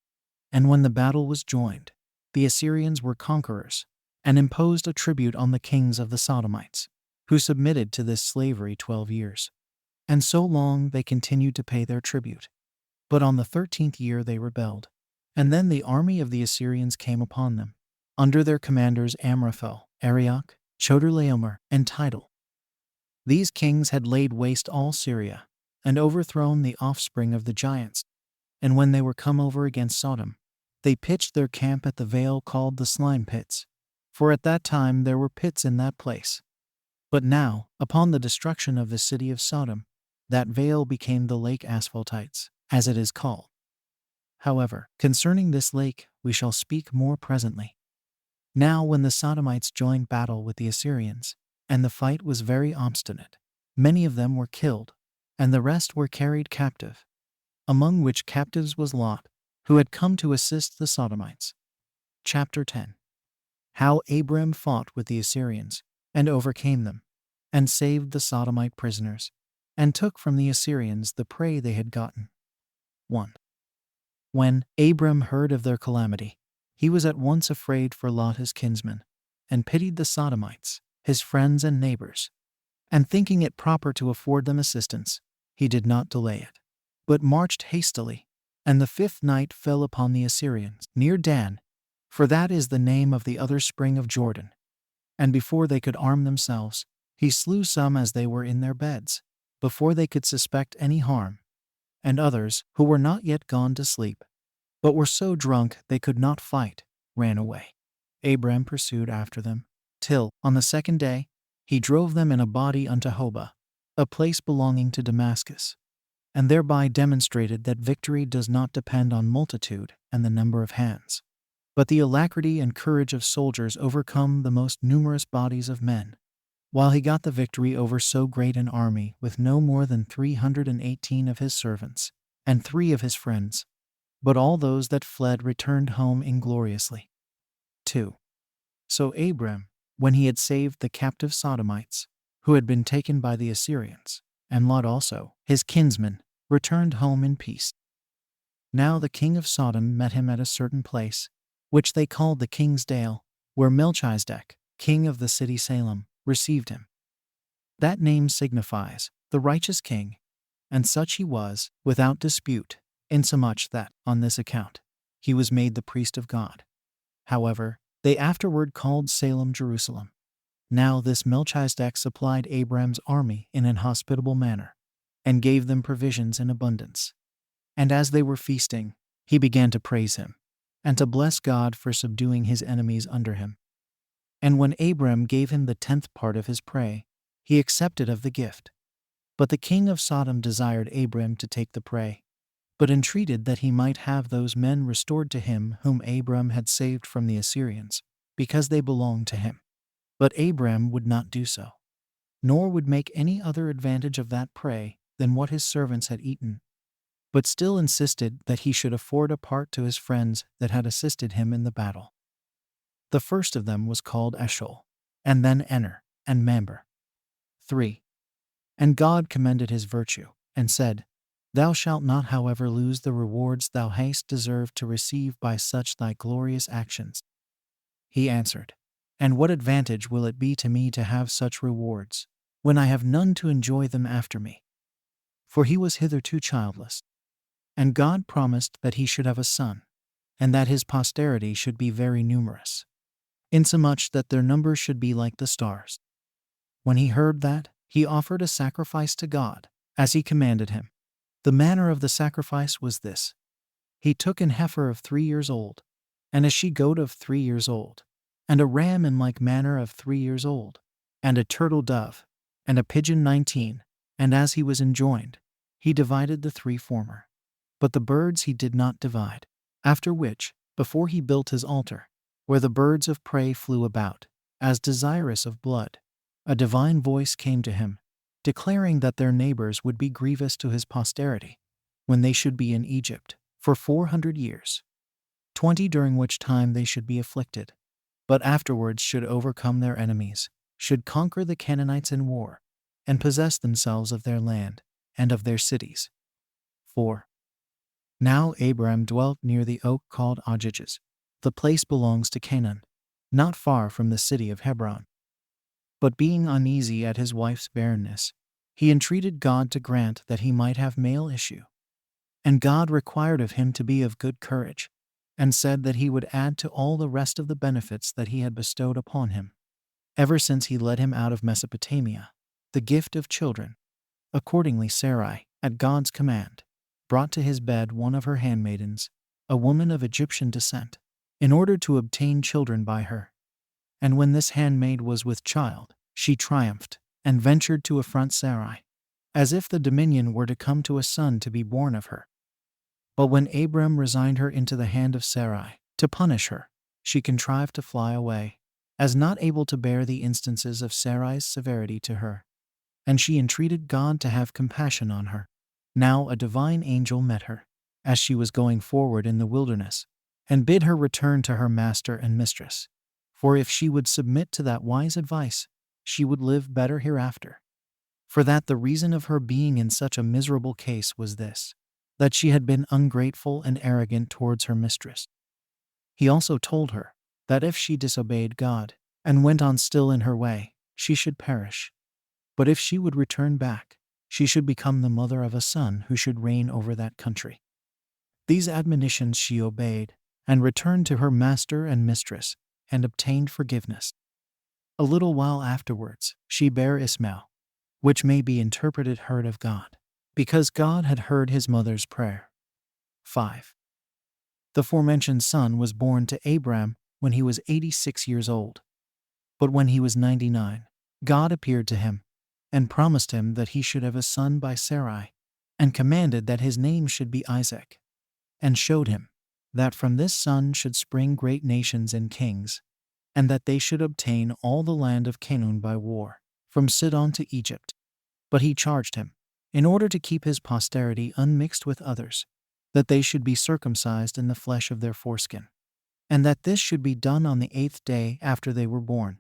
And when the battle was joined, the Assyrians were conquerors, and imposed a tribute on the kings of the Sodomites, who submitted to this slavery 12 years. And so long they continued to pay their tribute. But on the 13th year they rebelled, and then the army of the Assyrians came upon them, under their commanders Amraphel, Arioch, Chedorlaomer, and Tidal. These kings had laid waste all Syria, and overthrown the offspring of the giants. And when they were come over against Sodom, they pitched their camp at the vale called the Slime Pits, for at that time there were pits in that place. But now, upon the destruction of the city of Sodom, that vale became the lake Asphaltites, as it is called. However, concerning this lake we shall speak more presently. Now when the Sodomites joined battle with the Assyrians, and the fight was very obstinate, many of them were killed, and the rest were carried captive, among which captives was Lot, who had come to assist the Sodomites. Chapter 10. How Abram fought with the Assyrians, and overcame them, and saved the Sodomite prisoners, and took from the Assyrians the prey they had gotten. 1. When Abram heard of their calamity, he was at once afraid for Lot his kinsman, and pitied the Sodomites, his friends and neighbors. And thinking it proper to afford them assistance, he did not delay it, but marched hastily, and the 5th night fell upon the Assyrians, near Dan, for that is the name of the other spring of Jordan. And before they could arm themselves, he slew some as they were in their beds, before they could suspect any harm, and others, who were not yet gone to sleep, but were so drunk they could not fight, ran away. Abram pursued after them, till, on the 2nd day, he drove them in a body unto Hobah, a place belonging to Damascus, and thereby demonstrated that victory does not depend on multitude and the number of hands, but the alacrity and courage of soldiers overcome the most numerous bodies of men, while he got the victory over so great an army with no more than 318 of his servants, and 3 of his friends, but all those that fled returned home ingloriously. 2. So Abram, when he had saved the captive Sodomites, who had been taken by the Assyrians, and Lot also, his kinsman, returned home in peace. Now the king of Sodom met him at a certain place, which they called the King's Dale, where Melchizedek, king of the city Salem, received him. That name signifies the righteous king, and such he was, without dispute, insomuch that, on this account, he was made the priest of God. However, they afterward called Salem Jerusalem. Now this Melchizedek supplied Abram's army in an hospitable manner, and gave them provisions in abundance. And as they were feasting, he began to praise him, and to bless God for subduing his enemies under him. And when Abram gave him the 10th part of his prey, he accepted of the gift. But the king of Sodom desired Abram to take the prey, but entreated that he might have those men restored to him whom Abram had saved from the Assyrians, because they belonged to him. But Abram would not do so, nor would make any other advantage of that prey than what his servants had eaten, but still insisted that he should afford a part to his friends that had assisted him in the battle. The first of them was called Eshcol, and then Ener, and Mamber. 3. And God commended his virtue, and said, Thou shalt not however lose the rewards thou hast deserved to receive by such thy glorious actions. He answered, And what advantage will it be to me to have such rewards, when I have none to enjoy them after me? For he was hitherto childless. And God promised that he should have a son, and that his posterity should be very numerous, insomuch that their number should be like the stars. When he heard that, he offered a sacrifice to God, as he commanded him. The manner of the sacrifice was this. He took an heifer of 3 years old, and a she-goat of 3 years old, and a ram in like manner of 3 years old, and a turtle dove, and a pigeon 19, and as he was enjoined, he divided the 3 former. But the birds he did not divide. After which, before he built his altar, where the birds of prey flew about, as desirous of blood, a divine voice came to him, declaring that their neighbors would be grievous to his posterity, when they should be in Egypt, for 400 years, 20 during which time they should be afflicted, but afterwards should overcome their enemies, should conquer the Canaanites in war, and possess themselves of their land, and of their cities. 4. Now Abram dwelt near the oak called Ajijes. The place belongs to Canaan, not far from the city of Hebron. But being uneasy at his wife's barrenness, he entreated God to grant that he might have male issue. And God required of him to be of good courage, and said that he would add to all the rest of the benefits that he had bestowed upon him, ever since he led him out of Mesopotamia, the gift of children. Accordingly Sarai, at God's command, brought to his bed one of her handmaidens, a woman of Egyptian descent, in order to obtain children by her. And when this handmaid was with child, she triumphed, and ventured to affront Sarai, as if the dominion were to come to a son to be born of her. But when Abram resigned her into the hand of Sarai, to punish her, she contrived to fly away, as not able to bear the instances of Sarai's severity to her. And she entreated God to have compassion on her. Now a divine angel met her, as she was going forward in the wilderness, and bid her return to her master and mistress. For if she would submit to that wise advice, she would live better hereafter. For that the reason of her being in such a miserable case was this. that she had been ungrateful and arrogant towards her mistress. He also told her that if she disobeyed God and went on still in her way, she should perish. But if she would return back, she should become the mother of a son who should reign over that country. These admonitions she obeyed, and returned to her master and mistress, and obtained forgiveness. A little while afterwards, she bare Ishmael, which may be interpreted heard of God, because God had heard his mother's prayer. 5. The forementioned son was born to Abram when he was 86 years old. But when he was 99, God appeared to him, and promised him that he should have a son by Sarai, and commanded that his name should be Isaac, and showed him that from this son should spring great nations and kings, and that they should obtain all the land of Canaan by war, from Sidon to Egypt. But he charged him, in order to keep his posterity unmixed with others, that they should be circumcised in the flesh of their foreskin, and that this should be done on the 8th day after they were born.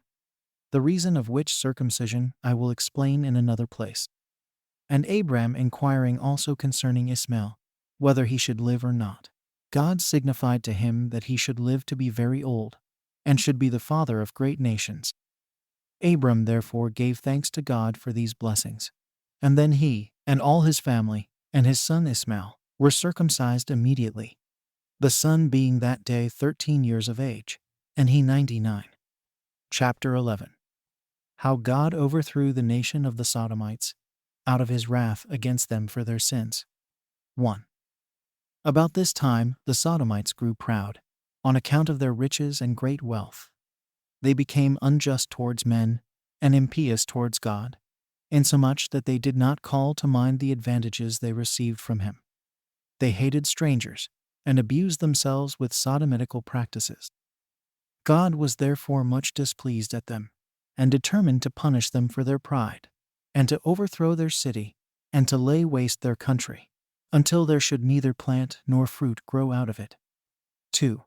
The reason of which circumcision I will explain in another place. And Abram inquiring also concerning Ishmael, whether he should live or not, God signified to him that he should live to be very old, and should be the father of great nations. Abram therefore gave thanks to God for these blessings. And then he, and all his family, and his son Ishmael, were circumcised immediately, the son being that day 13 years of age, and he 99. Chapter 11. How God overthrew the nation of the Sodomites, out of his wrath against them for their sins. 1. About this time the Sodomites grew proud, on account of their riches and great wealth. They became unjust towards men, and impious towards God, insomuch that they did not call to mind the advantages they received from him. They hated strangers, and abused themselves with sodomitical practices. God was therefore much displeased at them, and determined to punish them for their pride, and to overthrow their city, and to lay waste their country, until there should neither plant nor fruit grow out of it. 2.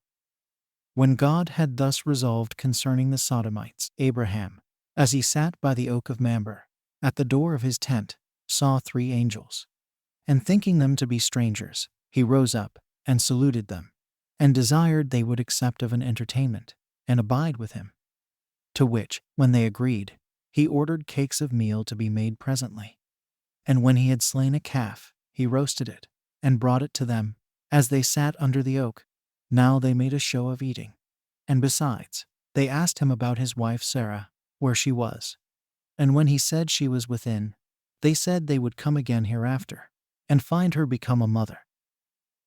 When God had thus resolved concerning the Sodomites, Abraham, as he sat by the oak of Mamre, at the door of his tent, saw 3 angels. And thinking them to be strangers, he rose up, and saluted them, and desired they would accept of an entertainment, and abide with him. To which, when they agreed, he ordered cakes of meal to be made presently. And when he had slain a calf, he roasted it, and brought it to them, as they sat under the oak. Now they made a show of eating. And besides, they asked him about his wife Sarah, where she was. And when he said she was within, they said they would come again hereafter, and find her become a mother.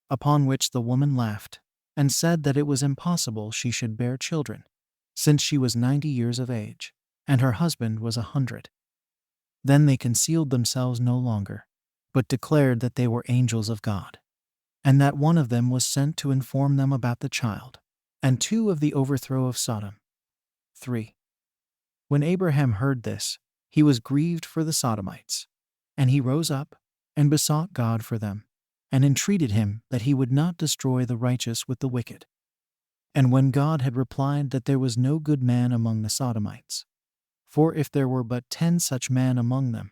Upon which the woman laughed, and said that it was impossible she should bear children, since she was 90 years of age, and her husband was 100. Then they concealed themselves no longer, but declared that they were angels of God, and that one of them was sent to inform them about the child, and 2 of the overthrow of Sodom. 3. When Abraham heard this, he was grieved for the Sodomites, and he rose up, and besought God for them, and entreated him that he would not destroy the righteous with the wicked. And when God had replied that there was no good man among the Sodomites, for if there were but 10 such men among them,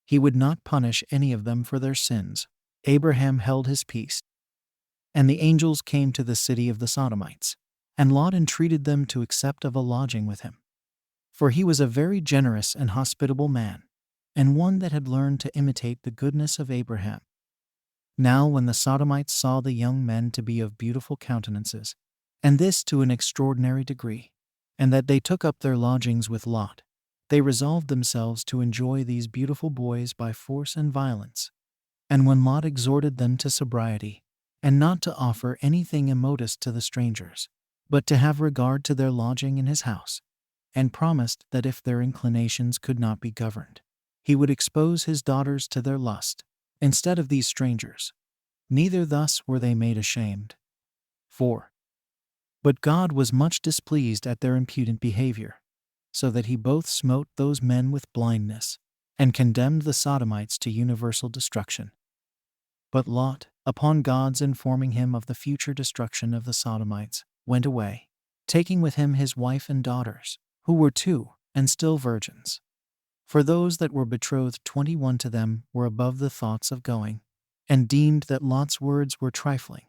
he would not punish any of them for their sins, Abraham held his peace. And the angels came to the city of the Sodomites, and Lot entreated them to accept of a lodging with him. For he was a very generous and hospitable man, and one that had learned to imitate the goodness of Abraham. Now when the Sodomites saw the young men to be of beautiful countenances, and this to an extraordinary degree, and that they took up their lodgings with Lot, they resolved themselves to enjoy these beautiful boys by force and violence. And when Lot exhorted them to sobriety, and not to offer anything immodest to the strangers, but to have regard to their lodging in his house, and promised that if their inclinations could not be governed, he would expose his daughters to their lust, instead of these strangers. Neither thus were they made ashamed. 4. But God was much displeased at their impudent behavior, so that he both smote those men with blindness, and condemned the Sodomites to universal destruction. But Lot, upon God's informing him of the future destruction of the Sodomites, went away, taking with him his wife and daughters, who were 2, and still virgins. For those that were betrothed 21 to them were above the thoughts of going. and deemed that Lot's words were trifling.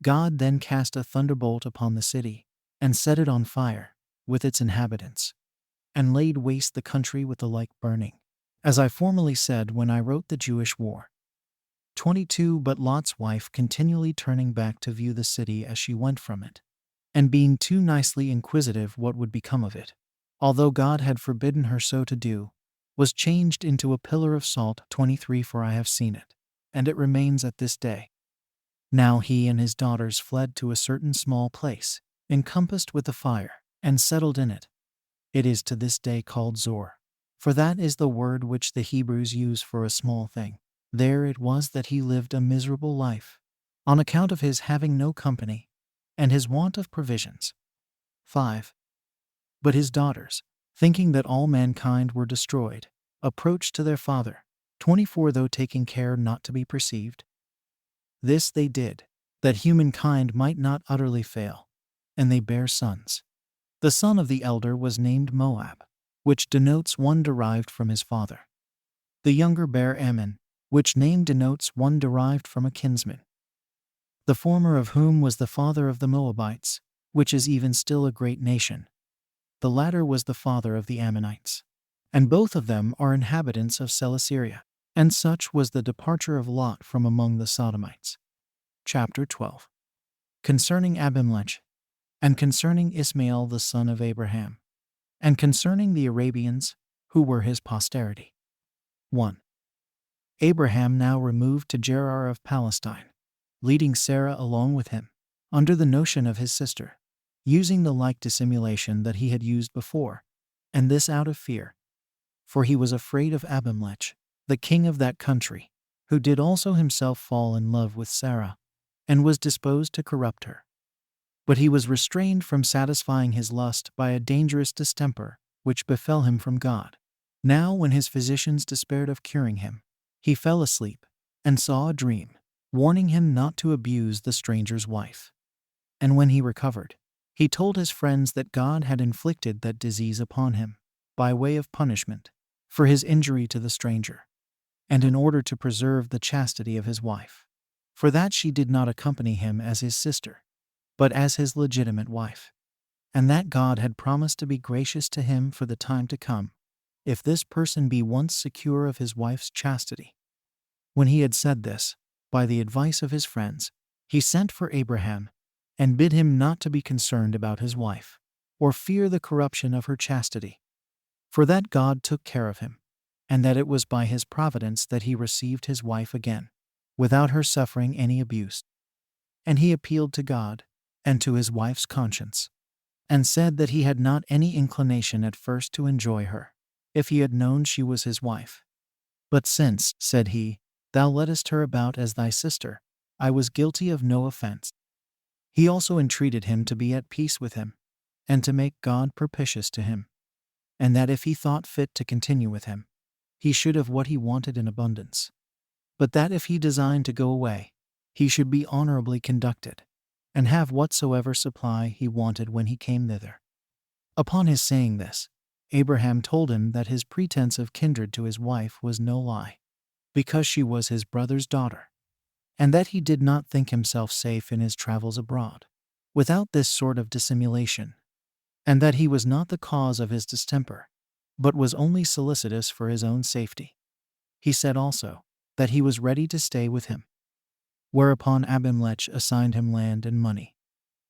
God then cast a thunderbolt upon the city, and set it on fire, with its inhabitants, and laid waste the country with the like burning, as I formerly said when I wrote the Jewish war. 22 But Lot's wife continually turning back to view the city as she went from it, and being too nicely inquisitive what would become of it, although God had forbidden her so to do, was changed into a pillar of salt. 23 For I have seen it, and it remains at this day. Now he and his daughters fled to a certain small place, encompassed with a fire, and settled in it. It is to this day called Zor, for that is the word which the Hebrews use for a small thing. There it was that he lived a miserable life, on account of his having no company, and his want of provisions. 5. But his daughters, thinking that all mankind were destroyed, approached to their father. 24 Though taking care not to be perceived. This they did, that humankind might not utterly fail, and they bare sons. The son of the elder was named Moab, which denotes one derived from his father. The younger bare Ammon, which name denotes one derived from a kinsman. The former of whom was the father of the Moabites, which is even still a great nation. The latter was the father of the Ammonites. And both of them are inhabitants of Celesyria. And such was the departure of Lot from among the Sodomites. Chapter 12. Concerning Abimelech, and concerning Ismael the son of Abraham, and concerning the Arabians, who were his posterity. 1. Abraham now removed to Gerar of Palestine, leading Sarah along with him, under the notion of his sister, using the like dissimulation that he had used before, and this out of fear. For he was afraid of Abimelech, the king of that country, who did also himself fall in love with Sarah, and was disposed to corrupt her. But he was restrained from satisfying his lust by a dangerous distemper, which befell him from God. Now when his physicians despaired of curing him, he fell asleep, and saw a dream, warning him not to abuse the stranger's wife. And when he recovered, he told his friends that God had inflicted that disease upon him, by way of punishment, for his injury to the stranger, and in order to preserve the chastity of his wife, for that she did not accompany him as his sister, but as his legitimate wife, and that God had promised to be gracious to him for the time to come, if this person be once secure of his wife's chastity. When he had said this, by the advice of his friends, he sent for Abraham, and bid him not to be concerned about his wife, or fear the corruption of her chastity, for that God took care of him, and that it was by his providence that he received his wife again, without her suffering any abuse. And he appealed to God, and to his wife's conscience, and said that he had not any inclination at first to enjoy her, if he had known she was his wife. But since, said he, thou leddest her about as thy sister, I was guilty of no offense. He also entreated him to be at peace with him, and to make God propitious to him, and that if he thought fit to continue with him, he should have what he wanted in abundance, but that if he designed to go away, he should be honorably conducted, and have whatsoever supply he wanted when he came thither. Upon his saying this, Abraham told him that his pretense of kindred to his wife was no lie, because she was his brother's daughter, and that he did not think himself safe in his travels abroad, without this sort of dissimulation, and that he was not the cause of his distemper, but was only solicitous for his own safety. He said also, that he was ready to stay with him. Whereupon Abimelech assigned him land and money,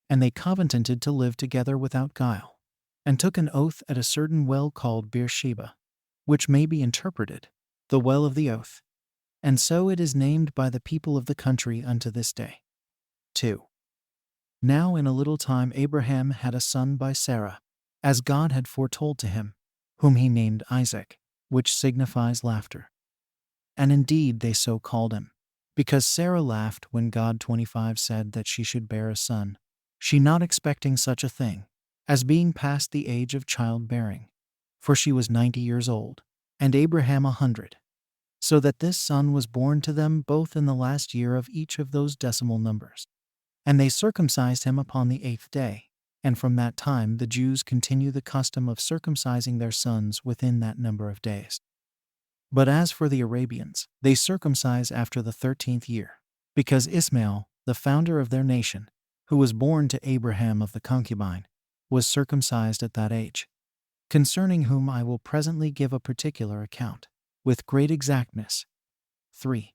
and they covenanted to live together without guile, and took an oath at a certain well called Beersheba, which may be interpreted, the well of the oath, and so it is named by the people of the country unto this day. 2. Now in a little time Abraham had a son by Sarah, as God had foretold to him, whom he named Isaac, which signifies laughter. And indeed they so called him, because Sarah laughed when God 25 said that she should bear a son, she not expecting such a thing, as being past the age of childbearing, for she was 90 years old, and Abraham 100. So that this son was born to them both in the last year of each of those decimal numbers. And they circumcised him upon the 8th day, and from that time the Jews continue the custom of circumcising their sons within that number of days. But as for the Arabians, they circumcise after the 13th year, because Ismail, the founder of their nation, who was born to Abraham of the concubine, was circumcised at that age, concerning whom I will presently give a particular account, with great exactness. 3.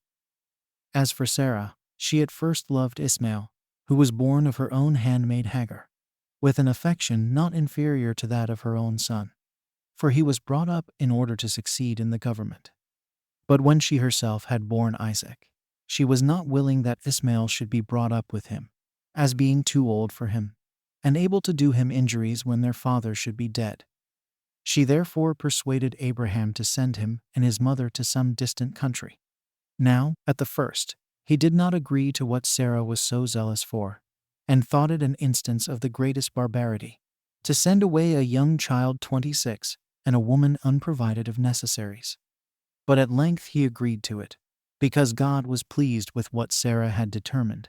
As for Sarah, she at first loved Ismail, who was born of her own handmaid Hagar, with an affection not inferior to that of her own son, for he was brought up in order to succeed in the government. But when she herself had borne Isaac, she was not willing that Ismail should be brought up with him, as being too old for him, and able to do him injuries when their father should be dead. She therefore persuaded Abraham to send him and his mother to some distant country. Now, at the first, he did not agree to what Sarah was so zealous for, and thought it an instance of the greatest barbarity, to send away a young child 26, and a woman unprovided of necessaries. But at length he agreed to it, because God was pleased with what Sarah had determined.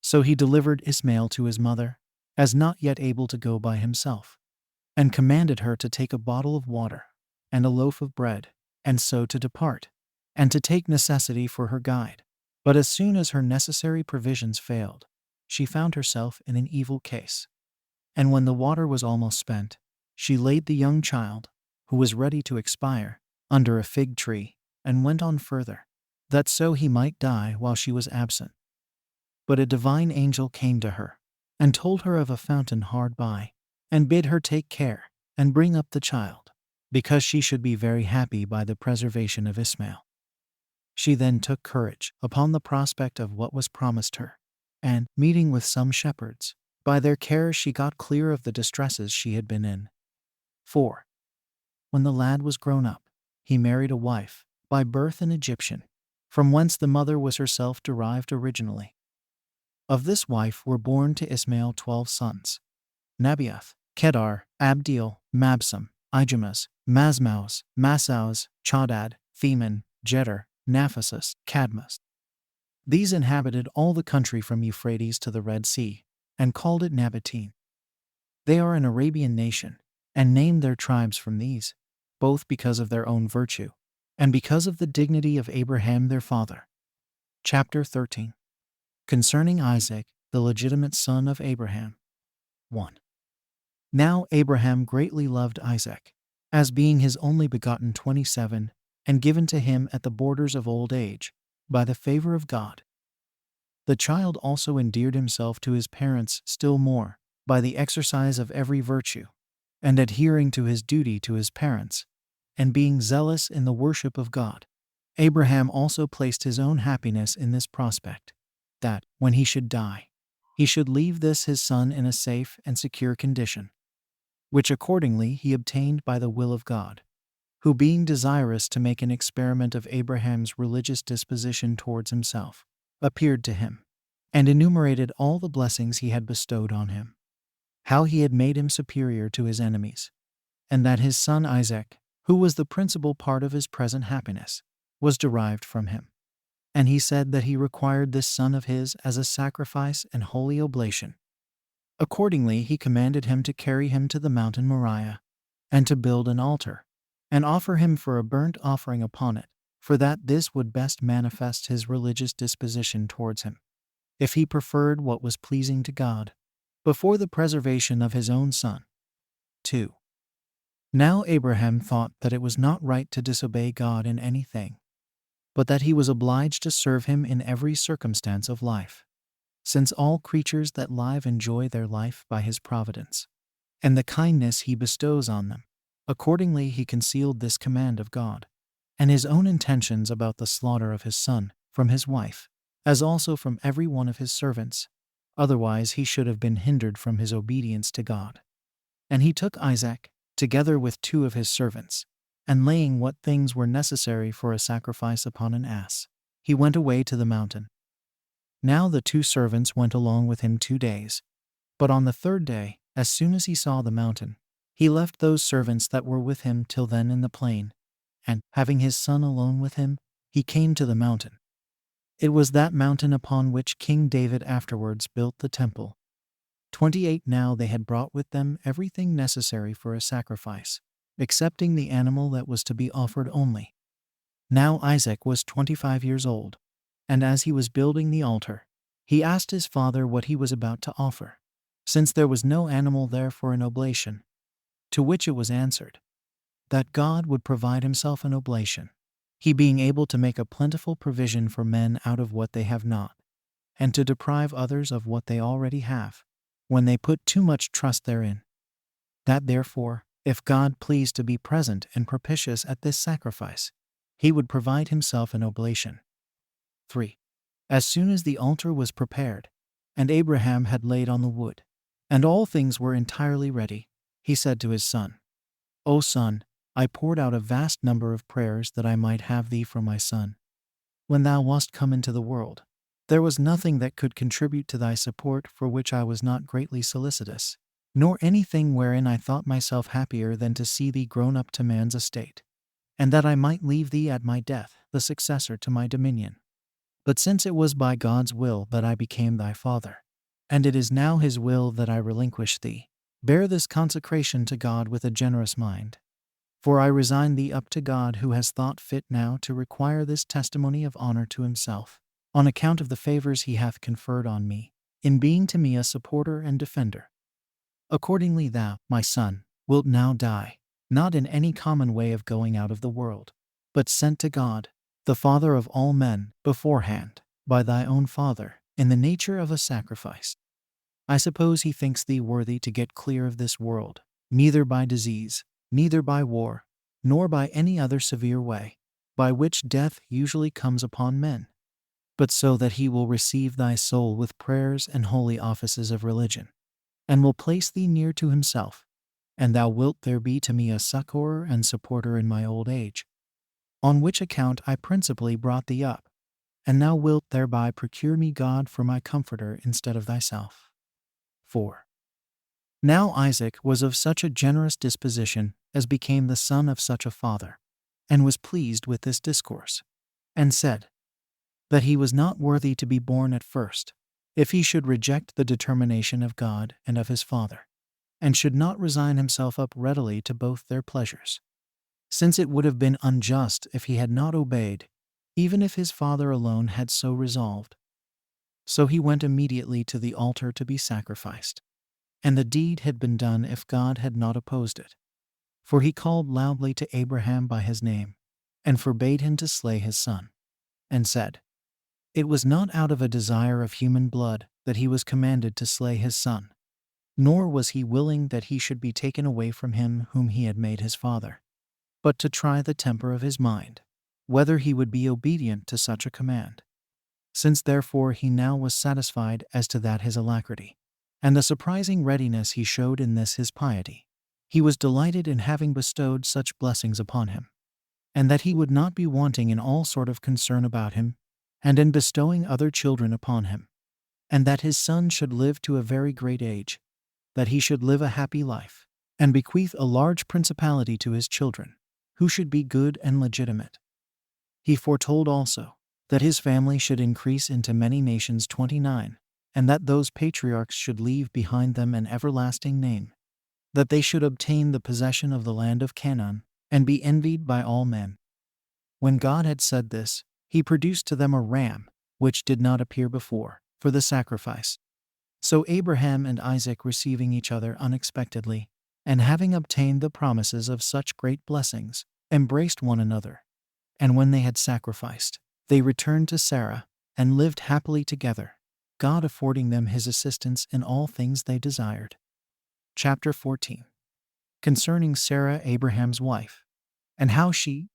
So he delivered Ismail to his mother, as not yet able to go by himself, and commanded her to take a bottle of water, and a loaf of bread, and so to depart, and to take necessity for her guide. But as soon as her necessary provisions failed, she found herself in an evil case. And when the water was almost spent, she laid the young child, who was ready to expire, under a fig tree, and went on further, that so he might die while she was absent. But a divine angel came to her, and told her of a fountain hard by, and bid her take care, and bring up the child, because she should be very happy by the preservation of Ismail. She then took courage upon the prospect of what was promised her, and, meeting with some shepherds, by their care she got clear of the distresses she had been in. 4. When the lad was grown up, he married a wife, by birth an Egyptian, from whence the mother was herself derived originally. Of this wife were born to Ismail 12 sons: Nebaioth, Kedar, Abdeel, Mabsam, Ijamas, Masmaus, Masaus, Chodad, Theman, Jeter, Naphasus, Cadmus. These inhabited all the country from Euphrates to the Red Sea, and called it Nabatean. They are an Arabian nation, and named their tribes from these, both because of their own virtue, and because of the dignity of Abraham their father. Chapter 13. Concerning Isaac, the legitimate son of Abraham. 1. Now Abraham greatly loved Isaac, as being his only begotten 27, and given to him at the borders of old age, by the favor of God. The child also endeared himself to his parents still more, by the exercise of every virtue, and adhering to his duty to his parents, and being zealous in the worship of God. Abraham also placed his own happiness in this prospect, that, when he should die, he should leave this his son in a safe and secure condition, which accordingly he obtained by the will of God, who, being desirous to make an experiment of Abraham's religious disposition towards himself, appeared to him, and enumerated all the blessings he had bestowed on him, how he had made him superior to his enemies, and that his son Isaac, who was the principal part of his present happiness, was derived from him. And he said that he required this son of his as a sacrifice and holy oblation. Accordingly he commanded him to carry him to the mountain Moriah, and to build an altar, and offer him for a burnt offering upon it, for that this would best manifest his religious disposition towards him, if he preferred what was pleasing to God, before the preservation of his own son. 2. Now Abraham thought that it was not right to disobey God in anything, but that he was obliged to serve him in every circumstance of life, since all creatures that live enjoy their life by his providence, and the kindness he bestows on them. Accordingly he concealed this command of God, and his own intentions about the slaughter of his son, from his wife, as also from every one of his servants. Otherwise he should have been hindered from his obedience to God. And he took Isaac, together with 2 of his servants, and laying what things were necessary for a sacrifice upon an ass, he went away to the mountain. Now the 2 servants went along with him 2 days, but on the 3rd day, as soon as he saw the mountain, he left those servants that were with him till then in the plain, and, having his son alone with him, he came to the mountain. It was that mountain upon which King David afterwards built the temple. 28. Now they had brought with them everything necessary for a sacrifice, excepting the animal that was to be offered only. Now Isaac was 25 years old, and as he was building the altar, he asked his father what he was about to offer, since there was no animal there for an oblation, to which it was answered, that God would provide himself an oblation, he being able to make a plentiful provision for men out of what they have not, and to deprive others of what they already have, when they put too much trust therein. That therefore, if God pleased to be present and propitious at this sacrifice, he would provide himself an oblation. 3. As soon as the altar was prepared, and Abraham had laid on the wood, and all things were entirely ready, he said to his son, O son, I poured out a vast number of prayers that I might have thee for my son. When thou wast come into the world, there was nothing that could contribute to thy support for which I was not greatly solicitous, nor anything wherein I thought myself happier than to see thee grown up to man's estate, and that I might leave thee at my death the successor to my dominion. But since it was by God's will that I became thy father, and it is now his will that I relinquish thee, bear this consecration to God with a generous mind. For I resign thee up to God, who has thought fit now to require this testimony of honor to himself, on account of the favors he hath conferred on me, in being to me a supporter and defender. Accordingly thou, my son, wilt now die, not in any common way of going out of the world, but sent to God, the Father of all men, beforehand, by thy own Father, in the nature of a sacrifice. I suppose he thinks thee worthy to get clear of this world, neither by disease, neither by war, nor by any other severe way, by which death usually comes upon men, but so that he will receive thy soul with prayers and holy offices of religion, and will place thee near to himself, and thou wilt there be to me a succorer and supporter in my old age, on which account I principally brought thee up, and thou wilt thereby procure me God for my comforter instead of thyself. 4. Now Isaac was of such a generous disposition as became the son of such a father, and was pleased with this discourse, and said, that he was not worthy to be born at first, if he should reject the determination of God and of his father, and should not resign himself up readily to both their pleasures, since it would have been unjust if he had not obeyed, even if his father alone had so resolved. So he went immediately to the altar to be sacrificed, and the deed had been done if God had not opposed it. For he called loudly to Abraham by his name, and forbade him to slay his son, and said, it was not out of a desire of human blood that he was commanded to slay his son, nor was he willing that he should be taken away from him whom he had made his father, but to try the temper of his mind, whether he would be obedient to such a command. Since therefore he now was satisfied as to that his alacrity, and the surprising readiness he showed in this his piety, he was delighted in having bestowed such blessings upon him, and that he would not be wanting in all sort of concern about him, and in bestowing other children upon him, and that his son should live to a very great age, that he should live a happy life, and bequeath a large principality to his children, who should be good and legitimate. He foretold also that his family should increase into many nations. 29, and that those patriarchs should leave behind them an everlasting name, that they should obtain the possession of the land of Canaan, and be envied by all men. When God had said this, he produced to them a ram, which did not appear before, for the sacrifice. So Abraham and Isaac, receiving each other unexpectedly, and having obtained the promises of such great blessings, embraced one another. And when they had sacrificed, they returned to Sarah, and lived happily together, God affording them his assistance in all things they desired. Chapter 14. Concerning Sarah, Abraham's wife, and how she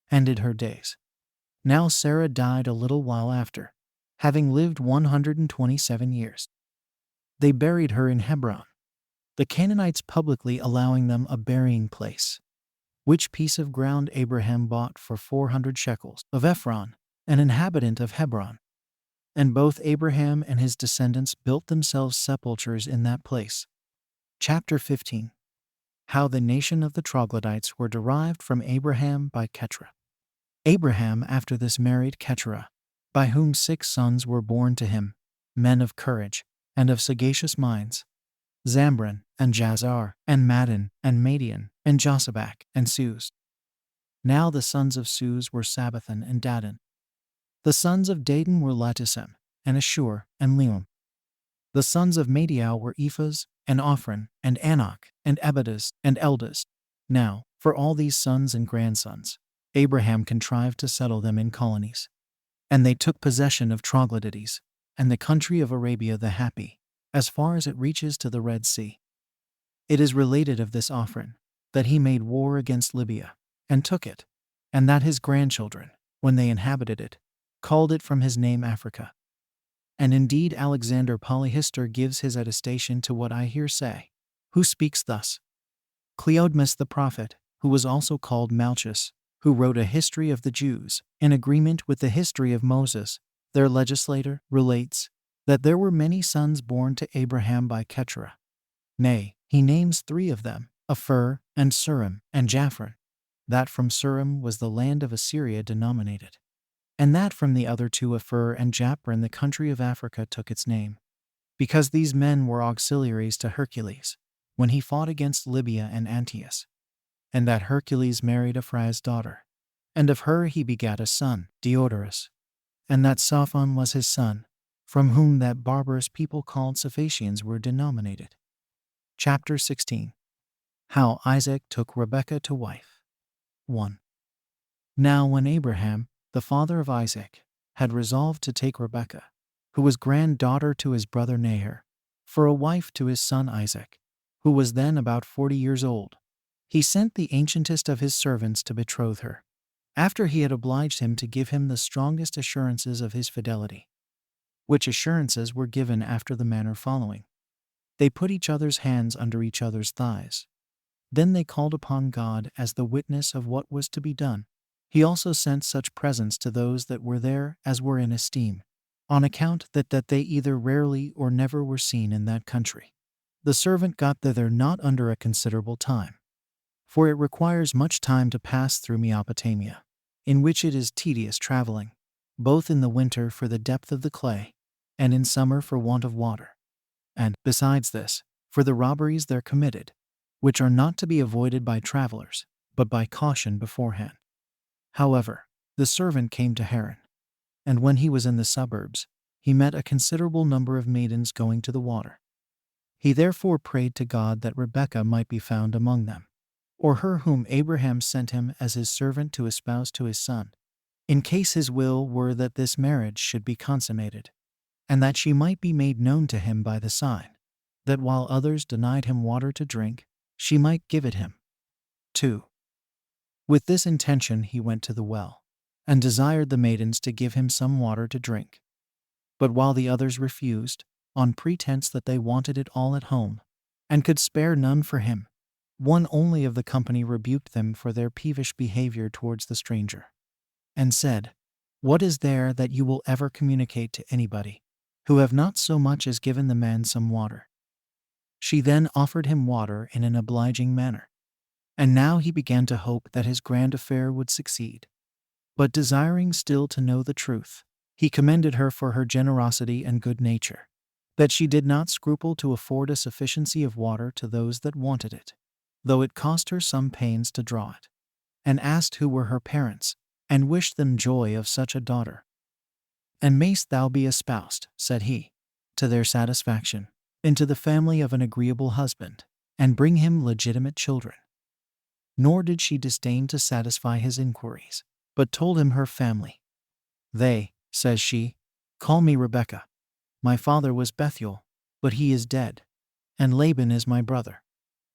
ended her days. Now Sarah died a little while after, having lived 127 years. They buried her in Hebron, the Canaanites publicly allowing them a burying place, which piece of ground Abraham bought for 400 shekels of Ephron, an inhabitant of Hebron. And both Abraham and his descendants built themselves sepulchres in that place. Chapter 15. How the nation of the troglodytes were derived from Abraham by Keturah. Abraham after this married Keturah, by whom 6 sons were born to him, men of courage and of sagacious minds, Zambran, and Jazar, and Maddan, and Madian, and Josabak, and Suz. Now the sons of Suz were Sabbathan and Dadan. The sons of Dadan were Latisem, and Ashur, and Leum. The sons of Madiau were Ephas, and Ophran, and Anak, and Abidas, and Eldas. Now, for all these sons and grandsons, Abraham contrived to settle them in colonies. And they took possession of Troglodytes, and the country of Arabia the Happy, as far as it reaches to the Red Sea. It is related of this Ophran, that he made war against Libya, and took it, and that his grandchildren, when they inhabited it, called it from his name Africa. And indeed Alexander Polyhistor gives his attestation to what I here say, who speaks thus. Cleodemus the prophet, who was also called Malchus, who wrote a history of the Jews, in agreement with the history of Moses, their legislator, relates that there were many sons born to Abraham by Keturah. Nay, he names 3 of them, Aphur, and Surim, and Japhran. That from Surim was the land of Assyria denominated, and that from the other 2 Aphur and Japhran the country of Africa took its name, because these men were auxiliaries to Hercules, when he fought against Libya and Antiochus. And that Hercules married Ephraim's daughter, and of her he begat a son, Diodorus, and that Sophon was his son, from whom that barbarous people called Sephacians were denominated. Chapter 16. How Isaac took Rebekah to wife. 1. Now when Abraham, the father of Isaac, had resolved to take Rebekah, who was granddaughter to his brother Nahor, for a wife to his son Isaac, who was then about 40 years old, he sent the ancientest of his servants to betroth her, after he had obliged him to give him the strongest assurances of his fidelity. Which assurances were given after the manner following. They put each other's hands under each other's thighs. Then they called upon God as the witness of what was to be done. He also sent such presents to those that were there as were in esteem, on account that they either rarely or never were seen in that country. The servant got thither not under a considerable time, for it requires much time to pass through Mesopotamia, in which it is tedious traveling, both in the winter for the depth of the clay, and in summer for want of water. And, besides this, for the robberies there committed, which are not to be avoided by travelers, but by caution beforehand. However, the servant came to Haran, and when he was in the suburbs, he met a considerable number of maidens going to the water. He therefore prayed to God that Rebekah might be found among them, or her whom Abraham sent him as his servant to espouse to his son, in case his will were that this marriage should be consummated, and that she might be made known to him by the sign, that while others denied him water to drink, she might give it him. 2. With this intention he went to the well, and desired the maidens to give him some water to drink. But while the others refused, on pretense that they wanted it all at home, and could spare none for him, one only of the company rebuked them for their peevish behavior towards the stranger, and said, What is there that you will ever communicate to anybody, who have not so much as given the man some water? She then offered him water in an obliging manner, and now he began to hope that his grand affair would succeed. But desiring still to know the truth, he commended her for her generosity and good nature, that she did not scruple to afford a sufficiency of water to those that wanted it, though it cost her some pains to draw it, and asked who were her parents, and wished them joy of such a daughter. And mayst thou be espoused, said he, to their satisfaction, into the family of an agreeable husband, and bring him legitimate children. Nor did she disdain to satisfy his inquiries, but told him her family. They, says she, call me Rebekah. My father was Bethuel, but he is dead, and Laban is my brother,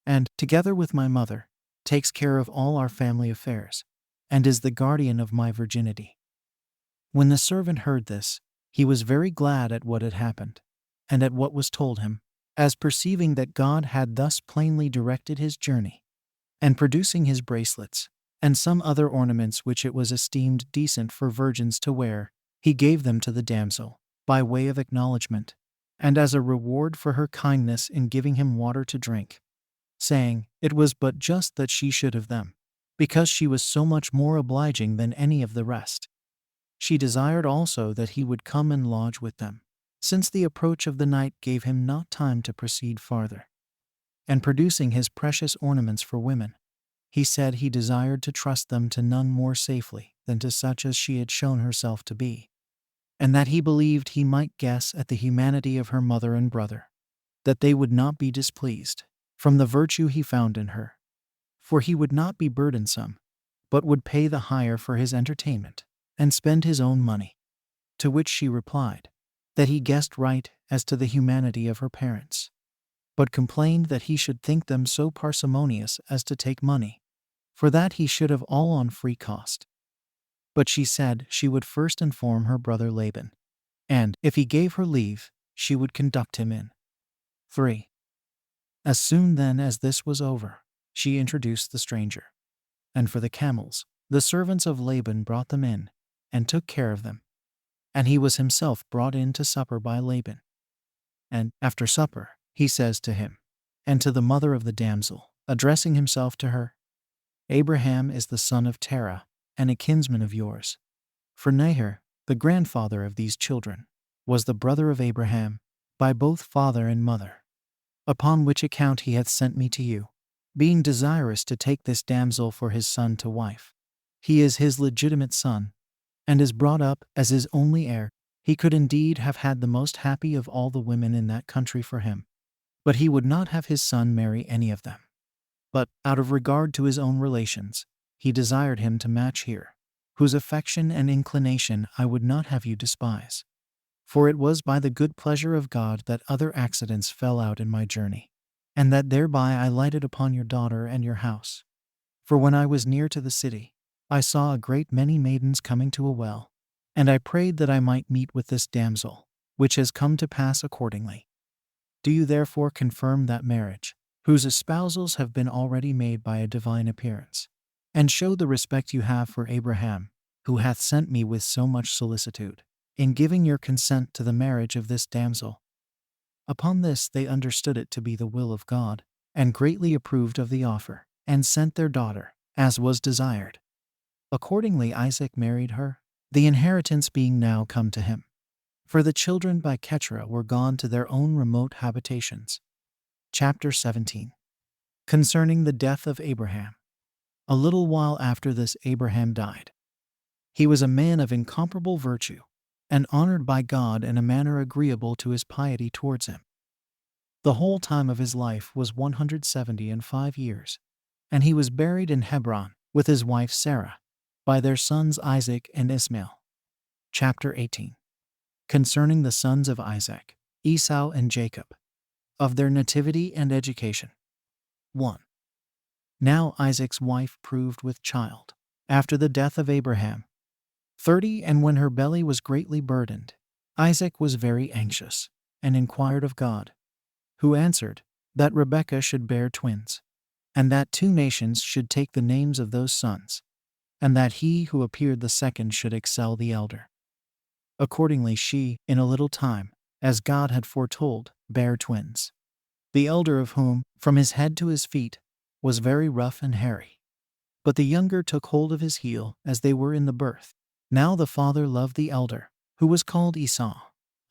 and, together with my mother, takes care of all our family affairs, and is the guardian of my virginity. When the servant heard this, he was very glad at what had happened, and at what was told him, as perceiving that God had thus plainly directed his journey, and producing his bracelets, and some other ornaments which it was esteemed decent for virgins to wear, he gave them to the damsel, by way of acknowledgment, and as a reward for her kindness in giving him water to drink, saying, it was but just that she should have them, because she was so much more obliging than any of the rest. She desired also that he would come and lodge with them, since the approach of the night gave him not time to proceed farther. And producing his precious ornaments for women, he said he desired to trust them to none more safely than to such as she had shown herself to be, and that he believed he might guess at the humanity of her mother and brother, that they would not be displeased from the virtue he found in her, for he would not be burdensome, but would pay the hire for his entertainment, and spend his own money. To which she replied, that he guessed right as to the humanity of her parents, but complained that he should think them so parsimonious as to take money, for that he should have all on free cost. But she said she would first inform her brother Laban, and, if he gave her leave, she would conduct him in. 3. As soon then as this was over, she introduced the stranger. And for the camels, the servants of Laban brought them in, and took care of them. And he was himself brought in to supper by Laban. And, after supper, he says to him, and to the mother of the damsel, addressing himself to her, Abraham is the son of Terah, and a kinsman of yours. For Nahor, the grandfather of these children, was the brother of Abraham, by both father and mother. Upon which account he hath sent me to you, being desirous to take this damsel for his son to wife. He is his legitimate son, and is brought up as his only heir. He could indeed have had the most happy of all the women in that country for him, but he would not have his son marry any of them. But, out of regard to his own relations, he desired him to match here, whose affection and inclination I would not have you despise. For it was by the good pleasure of God that other accidents fell out in my journey, and that thereby I lighted upon your daughter and your house. For when I was near to the city, I saw a great many maidens coming to a well, and I prayed that I might meet with this damsel, which has come to pass accordingly. Do you therefore confirm that marriage, whose espousals have been already made by a divine appearance, and show the respect you have for Abraham, who hath sent me with so much solicitude, in giving your consent to the marriage of this damsel. Upon this they understood it to be the will of God, and greatly approved of the offer, and sent their daughter, as was desired. Accordingly Isaac married her, the inheritance being now come to him. For the children by Keturah were gone to their own remote habitations. Chapter 17. Concerning the death of Abraham. A little while after this Abraham died. He was a man of incomparable virtue, and honored by God in a manner agreeable to his piety towards him. The whole time of his life was 175 years, and he was buried in Hebron with his wife Sarah, by their sons Isaac and Ishmael. Chapter 18. Concerning the sons of Isaac, Esau and Jacob, of their nativity and education. 1. Now Isaac's wife proved with child, after the death of Abraham, 30, and when her belly was greatly burdened, Isaac was very anxious, and inquired of God, who answered, that Rebekah should bear twins, and that 2 nations should take the names of those sons, and that he who appeared the second should excel the elder. Accordingly she, in a little time, as God had foretold, bare twins, the elder of whom, from his head to his feet, was very rough and hairy. But the younger took hold of his heel as they were in the birth. Now the father loved the elder, who was called Esau,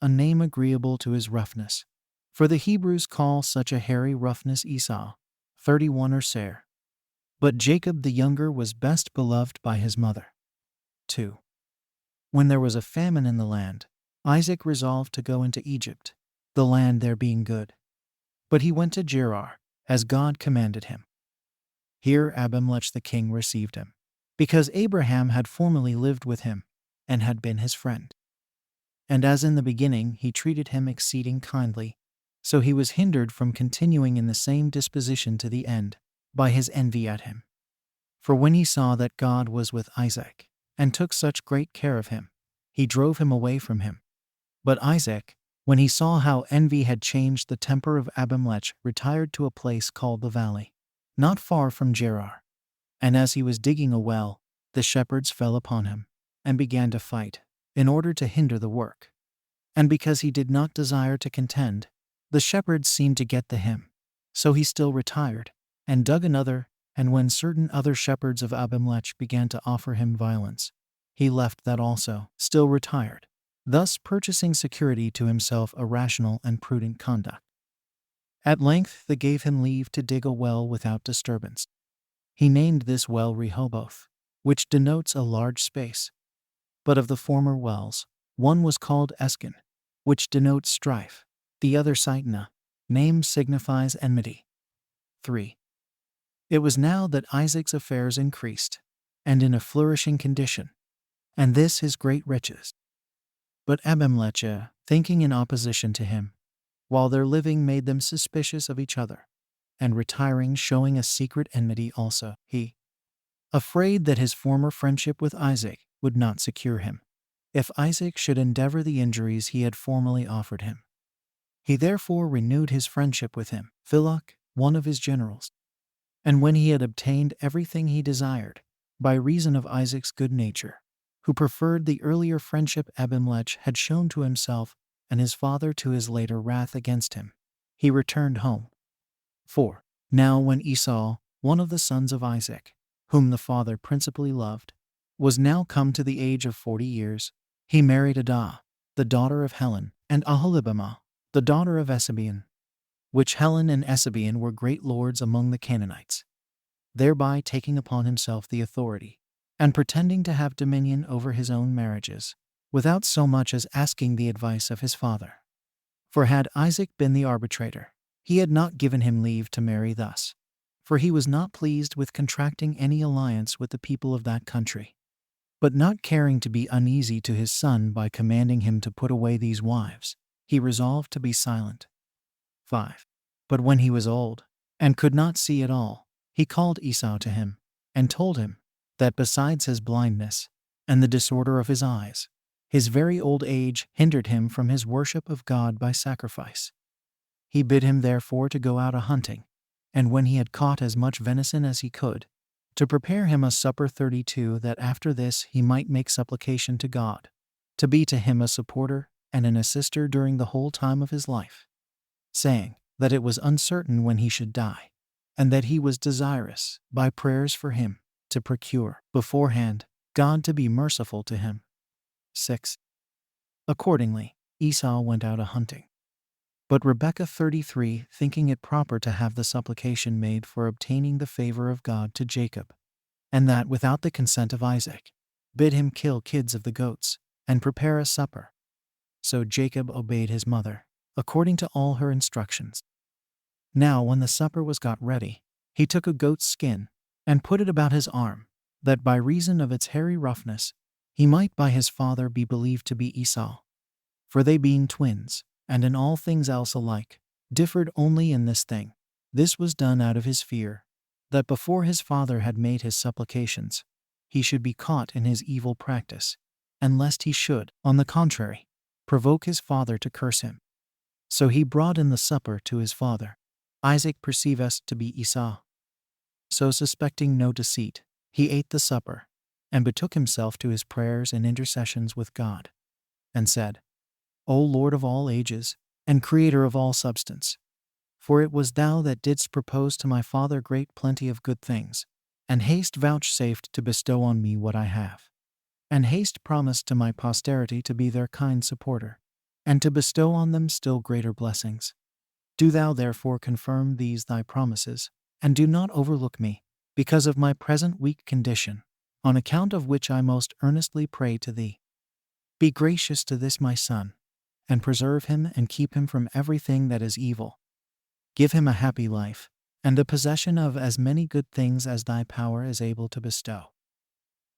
a name agreeable to his roughness. For the Hebrews call such a hairy roughness Esau, 31 or Seir. But Jacob the younger was best beloved by his mother. 2. When there was a famine in the land, Isaac resolved to go into Egypt, the land there being good. But he went to Gerar, as God commanded him. Here Abimelech the king received him, because Abraham had formerly lived with him, and had been his friend. And as in the beginning he treated him exceeding kindly, so he was hindered from continuing in the same disposition to the end, by his envy at him. For when he saw that God was with Isaac, and took such great care of him, he drove him away from him. But Isaac, when he saw how envy had changed the temper of Abimelech, retired to a place called the valley, not far from Gerar. And as he was digging a well, the shepherds fell upon him, and began to fight, in order to hinder the work. And because he did not desire to contend, the shepherds seemed to get the him. So he still retired, and dug another, and when certain other shepherds of Abimelech began to offer him violence, he left that also, still retired, thus purchasing security to himself a rational and prudent conduct. At length they gave him leave to dig a well without disturbance. He named this well Rehoboth, which denotes a large space. But of the former wells, one was called Eskin, which denotes strife, the other Sitna. Name signifies enmity. 3. It was now that Isaac's affairs increased, and in a flourishing condition, and this his great riches. But Abimelech, thinking in opposition to him, while their living made them suspicious of each other, and retiring showing a secret enmity also, he, afraid that his former friendship with Isaac would not secure him, if Isaac should endeavor the injuries he had formerly offered him. He therefore renewed his friendship with him, Philok, one of his generals. And when he had obtained everything he desired, by reason of Isaac's good nature, who preferred the earlier friendship Abimelech had shown to himself and his father to his later wrath against him, he returned home. 4. Now when Esau, one of the sons of Isaac, whom the father principally loved, was now come to the age of 40 years, he married Adah, the daughter of Helen, and Aholibamah, the daughter of Esabean, which Helen and Esabean were great lords among the Canaanites, thereby taking upon himself the authority, and pretending to have dominion over his own marriages, without so much as asking the advice of his father. For had Isaac been the arbitrator, he had not given him leave to marry thus, for he was not pleased with contracting any alliance with the people of that country. But not caring to be uneasy to his son by commanding him to put away these wives, he resolved to be silent. 5. But when he was old, and could not see at all, he called Esau to him, and told him that besides his blindness, and the disorder of his eyes, his very old age hindered him from his worship of God by sacrifice. He bid him therefore to go out a-hunting, and when he had caught as much venison as he could, to prepare him a supper 32, that after this he might make supplication to God, to be to him a supporter and an assister during the whole time of his life, saying that it was uncertain when he should die, and that he was desirous, by prayers for him, to procure, beforehand, God to be merciful to him. 6. Accordingly, Esau went out a-hunting. But Rebekah 33, thinking it proper to have the supplication made for obtaining the favor of God to Jacob, and that without the consent of Isaac, bid him kill kids of the goats, and prepare a supper. So Jacob obeyed his mother, according to all her instructions. Now when the supper was got ready, he took a goat's skin, and put it about his arm, that by reason of its hairy roughness, he might by his father be believed to be Esau. For they being twins, and in all things else alike, differed only in this thing. This was done out of his fear, that before his father had made his supplications, he should be caught in his evil practice, and lest he should, on the contrary, provoke his father to curse him. So he brought in the supper to his father. Isaac perceived to be Esau. So suspecting no deceit, he ate the supper, and betook himself to his prayers and intercessions with God, and said, O Lord of all ages, and Creator of all substance, for it was thou that didst propose to my father great plenty of good things, and haste vouchsafed to bestow on me what I have, and haste promised to my posterity to be their kind supporter, and to bestow on them still greater blessings. Do thou therefore confirm these thy promises, and do not overlook me, because of my present weak condition, on account of which I most earnestly pray to thee. Be gracious to this my son, and preserve him and keep him from everything that is evil. Give him a happy life, and the possession of as many good things as thy power is able to bestow.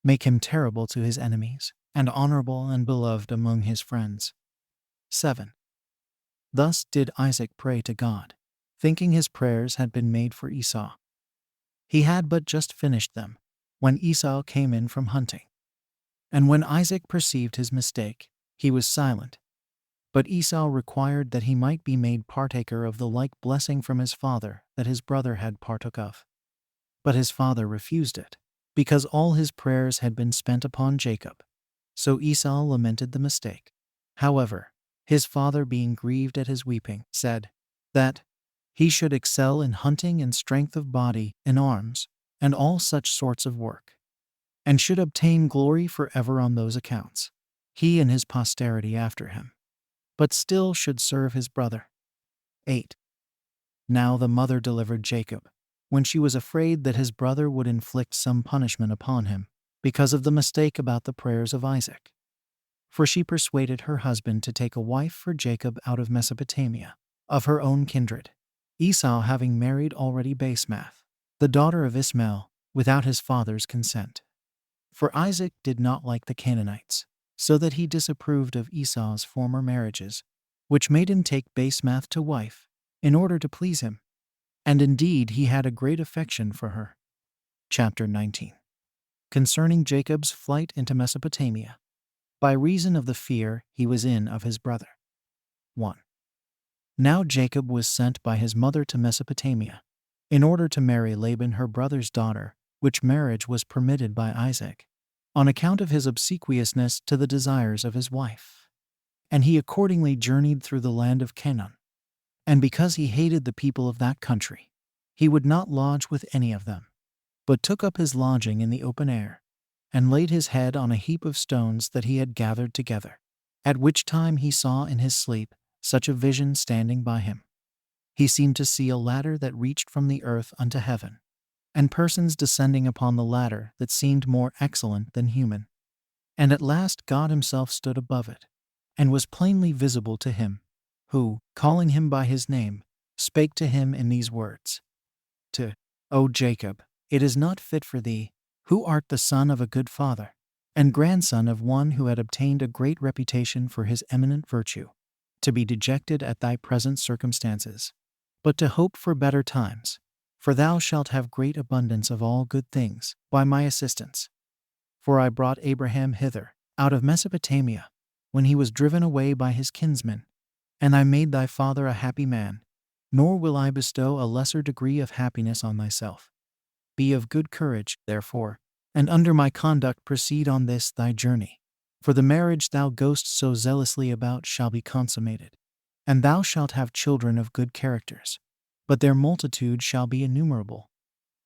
Make him terrible to his enemies, and honorable and beloved among his friends. 7. Thus did Isaac pray to God, thinking his prayers had been made for Esau. He had but just finished them, when Esau came in from hunting. And when Isaac perceived his mistake, he was silent. But Esau required that he might be made partaker of the like blessing from his father that his brother had partook of. But his father refused it, because all his prayers had been spent upon Jacob. So Esau lamented the mistake. However, his father, being grieved at his weeping, said that he should excel in hunting and strength of body, in arms, and all such sorts of work, and should obtain glory forever on those accounts, he and his posterity after him, but still should serve his brother. 8. Now the mother delivered Jacob, when she was afraid that his brother would inflict some punishment upon him because of the mistake about the prayers of Isaac. For she persuaded her husband to take a wife for Jacob out of Mesopotamia, of her own kindred, Esau having married already Basemath, the daughter of Ishmael, without his father's consent. For Isaac did not like the Canaanites, so that he disapproved of Esau's former marriages, which made him take Basemath to wife, in order to please him. And indeed he had a great affection for her. Chapter 19. Concerning Jacob's flight into Mesopotamia, by reason of the fear he was in of his brother. 1. Now Jacob was sent by his mother to Mesopotamia, in order to marry Laban her brother's daughter, which marriage was permitted by Isaac, on account of his obsequiousness to the desires of his wife. And he accordingly journeyed through the land of Canaan. And because he hated the people of that country, he would not lodge with any of them, but took up his lodging in the open air, and laid his head on a heap of stones that he had gathered together, at which time he saw in his sleep such a vision standing by him. He seemed to see a ladder that reached from the earth unto heaven, and persons descending upon the ladder that seemed more excellent than human. And at last God himself stood above it, and was plainly visible to him, who, calling him by his name, spake to him in these words: O Jacob, it is not fit for thee, who art the son of a good father, and grandson of one who had obtained a great reputation for his eminent virtue, to be dejected at thy present circumstances, but to hope for better times, for thou shalt have great abundance of all good things by my assistance. For I brought Abraham hither, out of Mesopotamia, when he was driven away by his kinsmen, and I made thy father a happy man, nor will I bestow a lesser degree of happiness on thyself. Be of good courage, therefore, and under my conduct proceed on this thy journey, for the marriage thou goest so zealously about shall be consummated, and thou shalt have children of good characters, but their multitude shall be innumerable,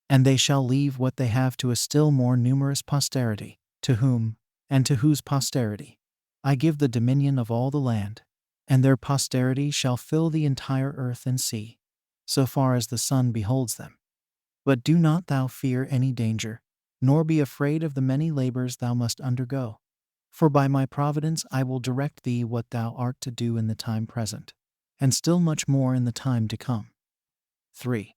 and they shall leave what they have to a still more numerous posterity, to whom, and to whose posterity, I give the dominion of all the land, and their posterity shall fill the entire earth and sea, so far as the sun beholds them. But do not thou fear any danger, nor be afraid of the many labors thou must undergo. For by my providence I will direct thee what thou art to do in the time present, and still much more in the time to come. 3.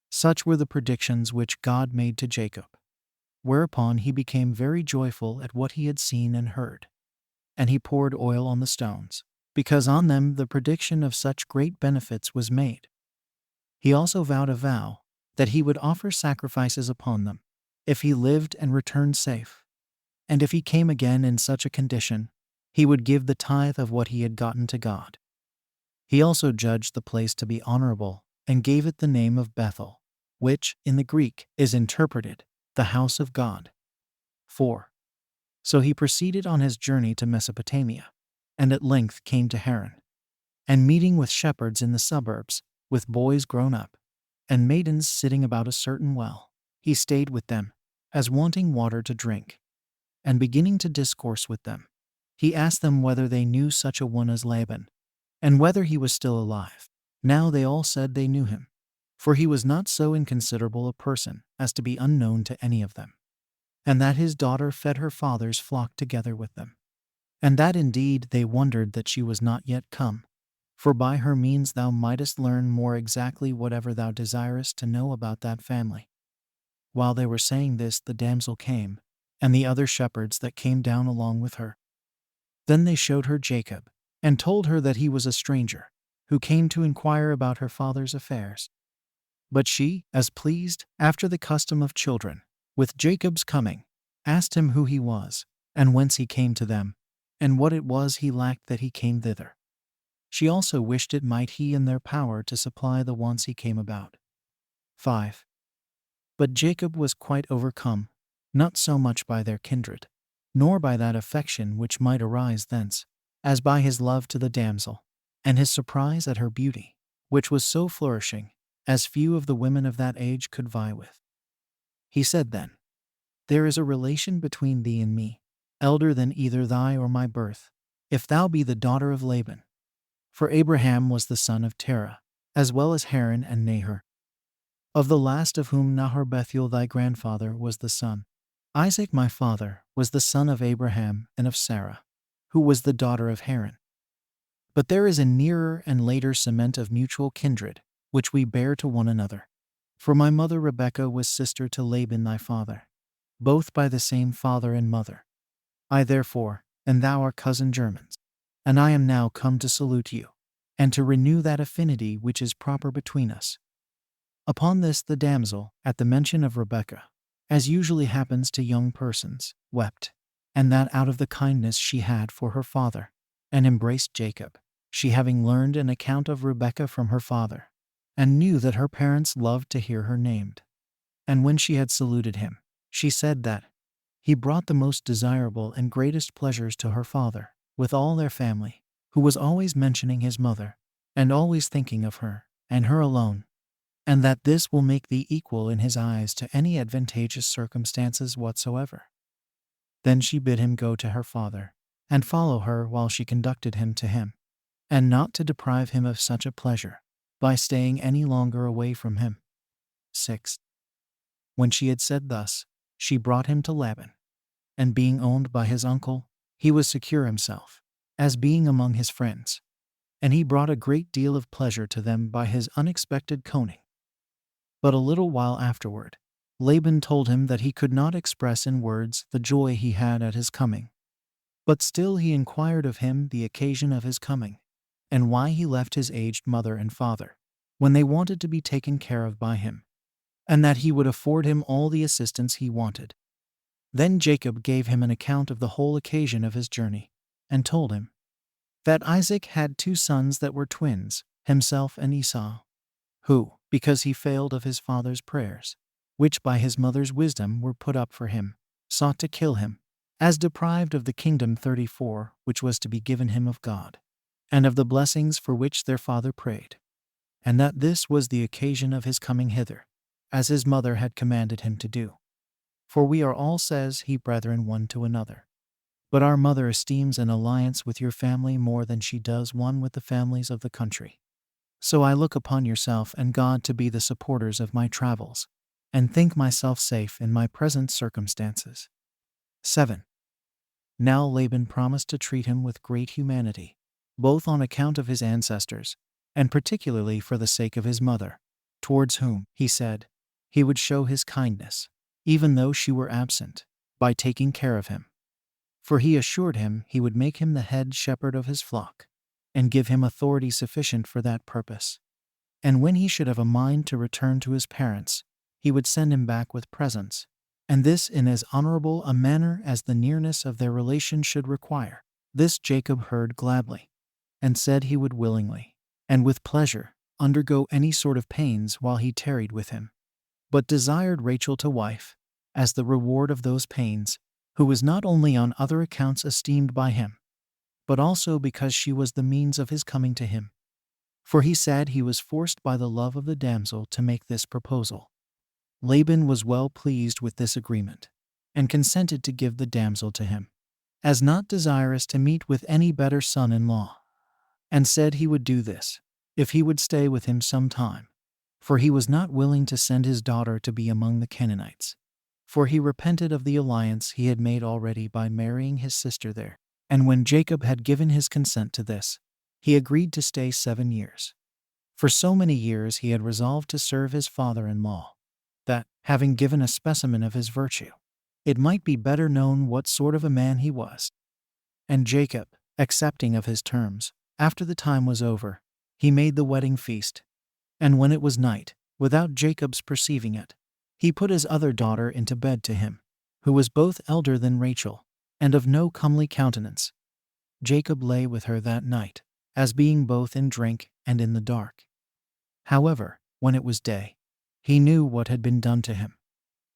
Such were the predictions which God made to Jacob. Whereupon he became very joyful at what he had seen and heard. And he poured oil on the stones, because on them the prediction of such great benefits was made. He also vowed a vow, that he would offer sacrifices upon them, if he lived and returned safe. And if he came again in such a condition, he would give the tithe of what he had gotten to God. He also judged the place to be honorable, and gave it the name of Bethel, which, in the Greek, is interpreted, the house of God. 4. So he proceeded on his journey to Mesopotamia, and at length came to Haran. And meeting with shepherds in the suburbs, with boys grown up, and maidens sitting about a certain well, he stayed with them, as wanting water to drink. And beginning to discourse with them, he asked them whether they knew such a one as Laban, and whether he was still alive. Now they all said they knew him, for he was not so inconsiderable a person as to be unknown to any of them, and that his daughter fed her father's flock together with them, and that indeed they wondered that she was not yet come, for by her means thou mightest learn more exactly whatever thou desirest to know about that family. While they were saying this, the damsel came, and the other shepherds that came down along with her. Then they showed her Jacob, and told her that he was a stranger, who came to inquire about her father's affairs. But she, as pleased, after the custom of children, with Jacob's coming, asked him who he was, and whence he came to them, and what it was he lacked that he came thither. She also wished it might he in their power to supply the wants he came about. 5. But Jacob was quite overcome, not so much by their kindred, nor by that affection which might arise thence, as by his love to the damsel, and his surprise at her beauty, which was so flourishing, as few of the women of that age could vie with. He said then, There is a relation between thee and me, elder than either thy or my birth, if thou be the daughter of Laban. For Abraham was the son of Terah, as well as Haran and Nahor. of the last of whom Nahor Bethuel thy grandfather was the son. Isaac my father was the son of Abraham and of Sarah, who was the daughter of Haran. But there is a nearer and later cement of mutual kindred, which we bear to one another. For my mother Rebekah was sister to Laban thy father, both by the same father and mother. I therefore, and thou are cousin germans, and I am now come to salute you, and to renew that affinity which is proper between us. Upon this the damsel, at the mention of Rebekah, as usually happens to young persons, wept, and that out of the kindness she had for her father, and embraced Jacob, she having learned an account of Rebekah from her father, and knew that her parents loved to hear her named. And when she had saluted him, she said that he brought the most desirable and greatest pleasures to her father, with all their family, who was always mentioning his mother, and always thinking of her, and her alone, and that this will make thee equal in his eyes to any advantageous circumstances whatsoever. Then she bid him go to her father, and follow her while she conducted him to him, and not to deprive him of such a pleasure, by staying any longer away from him. 6. When she had said thus, she brought him to Laban, and being owned by his uncle, he was secure himself, as being among his friends, and he brought a great deal of pleasure to them by his unexpected coning. But a little while afterward, Laban told him that he could not express in words the joy he had at his coming. But still he inquired of him the occasion of his coming, and why he left his aged mother and father, when they wanted to be taken care of by him, and that he would afford him all the assistance he wanted. Then Jacob gave him an account of the whole occasion of his journey, and told him that Isaac had 2 sons that were twins, himself and Esau, who, because he failed of his father's prayers, which by his mother's wisdom were put up for him, sought to kill him, as deprived of the kingdom 34 which was to be given him of God, and of the blessings for which their father prayed, and that this was the occasion of his coming hither, as his mother had commanded him to do. For we are all, says he, brethren one to another. But our mother esteems an alliance with your family more than she does one with the families of the country. So I look upon yourself and God to be the supporters of my travels, and think myself safe in my present circumstances. 7. Now Laban promised to treat him with great humanity, both on account of his ancestors, and particularly for the sake of his mother, towards whom, he said, he would show his kindness, even though she were absent, by taking care of him. For he assured him he would make him the head shepherd of his flock, and give him authority sufficient for that purpose. And when he should have a mind to return to his parents, he would send him back with presents, and this in as honorable a manner as the nearness of their relation should require. This Jacob heard gladly, and said he would willingly, and with pleasure, undergo any sort of pains while he tarried with him, but desired Rachel to wife, as the reward of those pains, who was not only on other accounts esteemed by him, but also because she was the means of his coming to him. For he said he was forced by the love of the damsel to make this proposal. Laban was well pleased with this agreement, and consented to give the damsel to him, as not desirous to meet with any better son-in-law, and said he would do this, if he would stay with him some time, for he was not willing to send his daughter to be among the Canaanites, for he repented of the alliance he had made already by marrying his sister there. And when Jacob had given his consent to this, he agreed to stay 7 years. For so many years he had resolved to serve his father-in-law, that, having given a specimen of his virtue, it might be better known what sort of a man he was. And Jacob, accepting of his terms, after the time was over, he made the wedding feast. And when it was night, without Jacob's perceiving it, he put his other daughter into bed to him, who was both elder than Rachel, and of no comely countenance. Jacob lay with her that night, as being both in drink and in the dark. However, when it was day, he knew what had been done to him,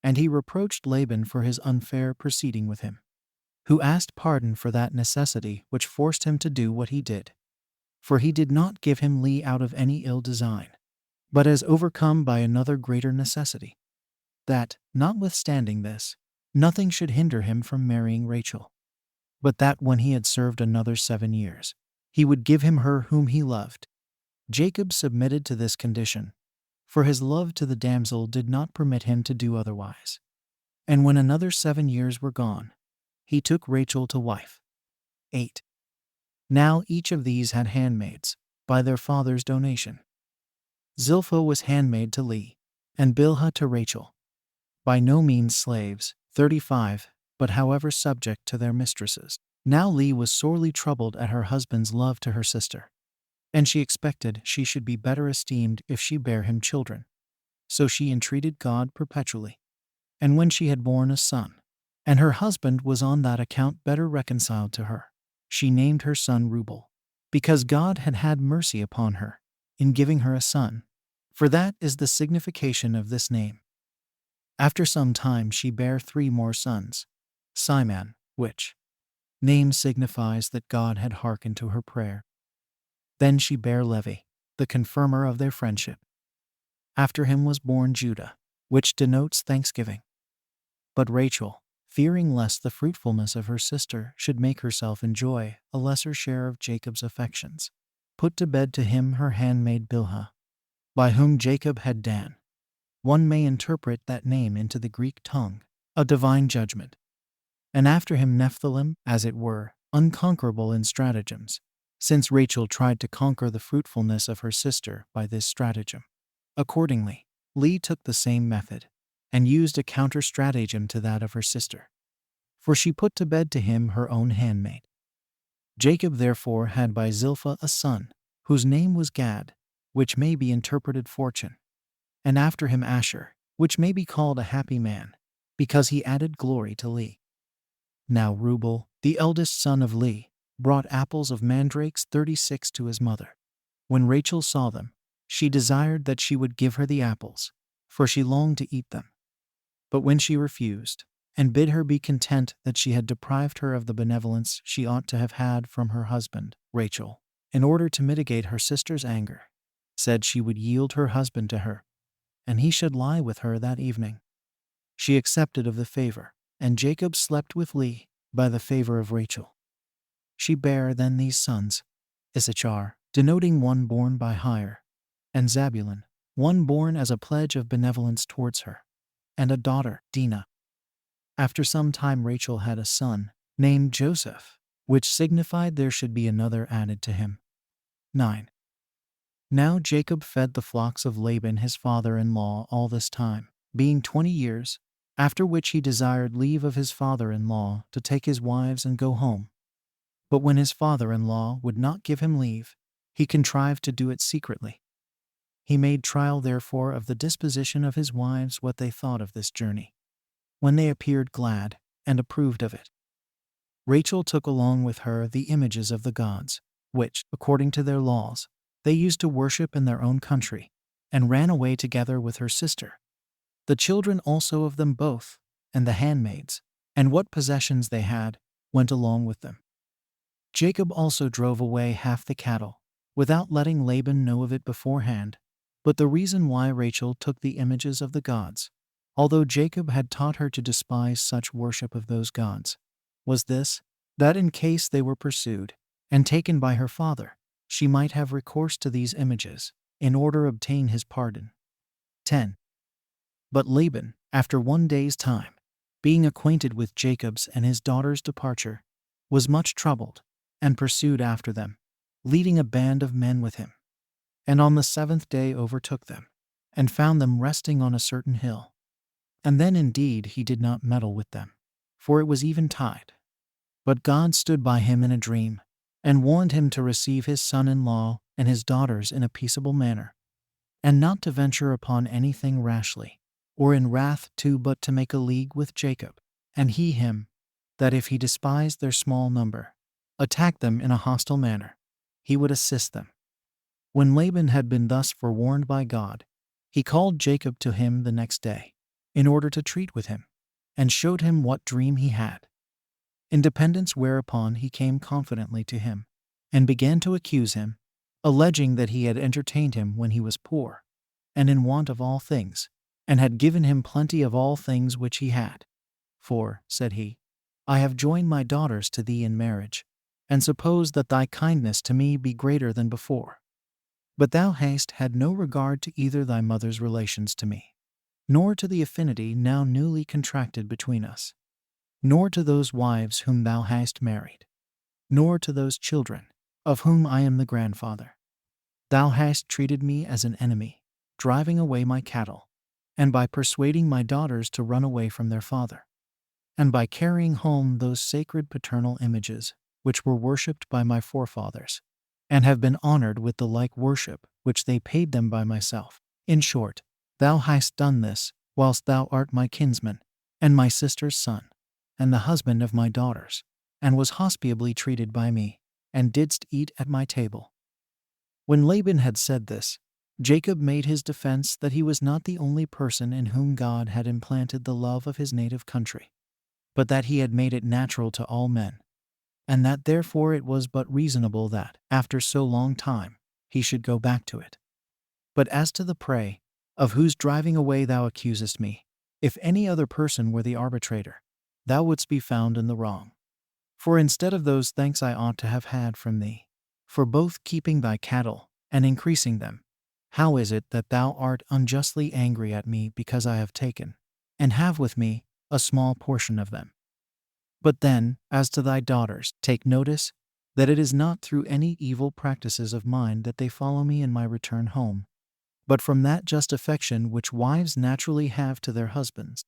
and he reproached Laban for his unfair proceeding with him, who asked pardon for that necessity which forced him to do what he did. For he did not give him leave out of any ill design, but as overcome by another greater necessity, that, notwithstanding this, nothing should hinder him from marrying Rachel, but that when he had served another 7 years, he would give him her whom he loved. Jacob submitted to this condition, for his love to the damsel did not permit him to do otherwise. And when another 7 years were gone, he took Rachel to wife. 8. Now each of these had handmaids, by their father's donation. Zilpah was handmaid to Leah, and Bilhah to Rachel. By no means slaves, 35, but however subject to their mistresses. Now Leah was sorely troubled at her husband's love to her sister, and she expected she should be better esteemed if she bare him children. So she entreated God perpetually. And when she had borne a son, and her husband was on that account better reconciled to her, she named her son Reuel, because God had had mercy upon her, in giving her a son, for that is the signification of this name. After some time she bare 3 more sons, Simeon, which name signifies that God had hearkened to her prayer. Then she bare Levi, the confirmer of their friendship. After him was born Judah, which denotes thanksgiving. But Rachel, fearing lest the fruitfulness of her sister should make herself enjoy a lesser share of Jacob's affections, put to bed to him her handmaid Bilhah, by whom Jacob had Dan. One may interpret that name into the Greek tongue, a divine judgment. And after him Nephthalim, as it were, unconquerable in stratagems, since Rachel tried to conquer the fruitfulness of her sister by this stratagem. Accordingly, Leah took the same method, and used a counter-stratagem to that of her sister. For she put to bed to him her own handmaid. Jacob therefore had by Zilpah a son, whose name was Gad, which may be interpreted fortune, and after him Asher, which may be called a happy man, because he added glory to Leah. Now Reuel, the eldest son of Leah, brought apples of mandrakes 36 to his mother. When Rachel saw them, she desired that she would give her the apples, for she longed to eat them. But when she refused, and bid her be content that she had deprived her of the benevolence she ought to have had from her husband, Rachel, in order to mitigate her sister's anger, said she would yield her husband to her, and he should lie with her that evening. She accepted of the favor, and Jacob slept with Leah by the favor of Rachel. She bare then these sons, Issachar, denoting one born by hire, and Zabulon, one born as a pledge of benevolence towards her, and a daughter, Dinah. After some time Rachel had a son, named Joseph, which signified there should be another added to him. 9. Now Jacob fed the flocks of Laban his father-in-law all this time, being 20 years, after which he desired leave of his father-in-law to take his wives and go home. But when his father-in-law would not give him leave, he contrived to do it secretly. He made trial therefore of the disposition of his wives what they thought of this journey, when they appeared glad, and approved of it. Rachel took along with her the images of the gods, which, according to their laws, they used to worship in their own country, and ran away together with her sister. The children also of them both, and the handmaids, and what possessions they had, went along with them. Jacob also drove away half the cattle, without letting Laban know of it beforehand. But the reason why Rachel took the images of the gods, although Jacob had taught her to despise such worship of those gods, was this, that in case they were pursued and taken by her father, she might have recourse to these images, in order to obtain his pardon. 10. But Laban, after 1 day's time, being acquainted with Jacob's and his daughter's departure, was much troubled, and pursued after them, leading a band of men with him. And on the 7th day overtook them, and found them resting on a certain hill. And then indeed he did not meddle with them, for it was eventide. But God stood by him in a dream, and warned him to receive his son-in-law and his daughters in a peaceable manner, and not to venture upon anything rashly, or in wrath too, but to make a league with Jacob, and he him, that if he despised their small number, attacked them in a hostile manner, he would assist them. When Laban had been thus forewarned by God, he called Jacob to him the next day, in order to treat with him, and showed him what dream he had. In dependence whereupon he came confidently to him, and began to accuse him, alleging that he had entertained him when he was poor, and in want of all things, and had given him plenty of all things which he had. For, said he, I have joined my daughters to thee in marriage, and suppose that thy kindness to me be greater than before. But thou hast had no regard to either thy mother's relations to me, nor to the affinity now newly contracted between us, nor to those wives whom thou hast married, nor to those children, of whom I am the grandfather. Thou hast treated me as an enemy, driving away my cattle, and by persuading my daughters to run away from their father, and by carrying home those sacred paternal images which were worshipped by my forefathers, and have been honored with the like worship which they paid them by myself. In short, thou hast done this, whilst thou art my kinsman, and my sister's son, and the husband of my daughters, and was hospitably treated by me, and didst eat at my table. When Laban had said this, Jacob made his defense that he was not the only person in whom God had implanted the love of his native country, but that he had made it natural to all men, and that therefore it was but reasonable that, after so long time, he should go back to it. But as to the prey, of whose driving away thou accusest me, if any other person were the arbitrator, thou wouldst be found in the wrong. For instead of those thanks I ought to have had from thee, for both keeping thy cattle and increasing them, how is it that thou art unjustly angry at me because I have taken, and have with me, a small portion of them? But then, as to thy daughters, take notice that it is not through any evil practices of mine that they follow me in my return home, but from that just affection which wives naturally have to their husbands.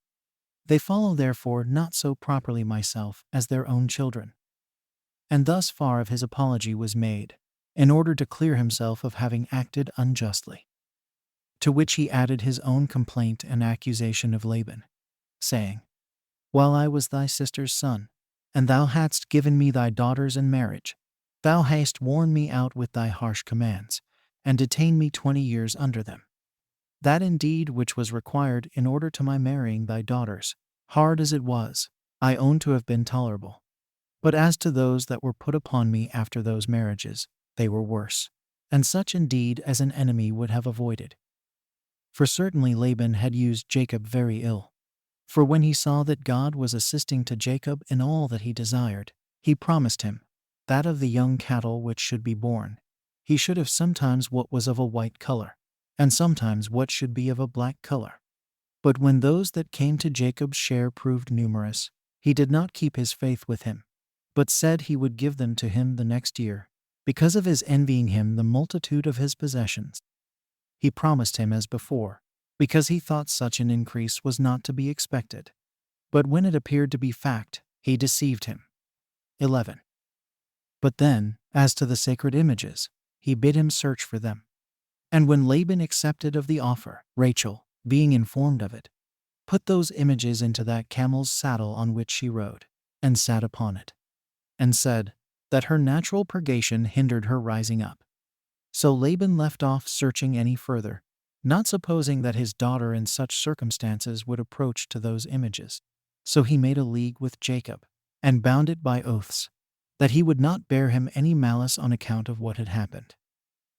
They follow therefore not so properly myself as their own children. And thus far of his apology was made, in order to clear himself of having acted unjustly. To which he added his own complaint and accusation of Laban, saying, While I was thy sister's son, and thou hadst given me thy daughters in marriage, thou hast worn me out with thy harsh commands, and detained me 20 years under them. That indeed which was required in order to my marrying thy daughters, hard as it was, I own to have been tolerable. But as to those that were put upon me after those marriages, they were worse, and such indeed as an enemy would have avoided. For certainly Laban had used Jacob very ill. For when he saw that God was assisting to Jacob in all that he desired, he promised him that of the young cattle which should be born, he should have sometimes what was of a white color, and sometimes what should be of a black color. But when those that came to Jacob's share proved numerous, he did not keep his faith with him, but said he would give them to him the next year, because of his envying him the multitude of his possessions. He promised him as before, because he thought such an increase was not to be expected. But when it appeared to be fact, he deceived him. 11. But then, as to the sacred images, he bid him search for them. And when Laban accepted of the offer, Rachel, being informed of it, put those images into that camel's saddle on which she rode, and sat upon it, and said that her natural purgation hindered her rising up. So Laban left off searching any further, not supposing that his daughter in such circumstances would approach to those images. So he made a league with Jacob, and bound it by oaths, that he would not bear him any malice on account of what had happened.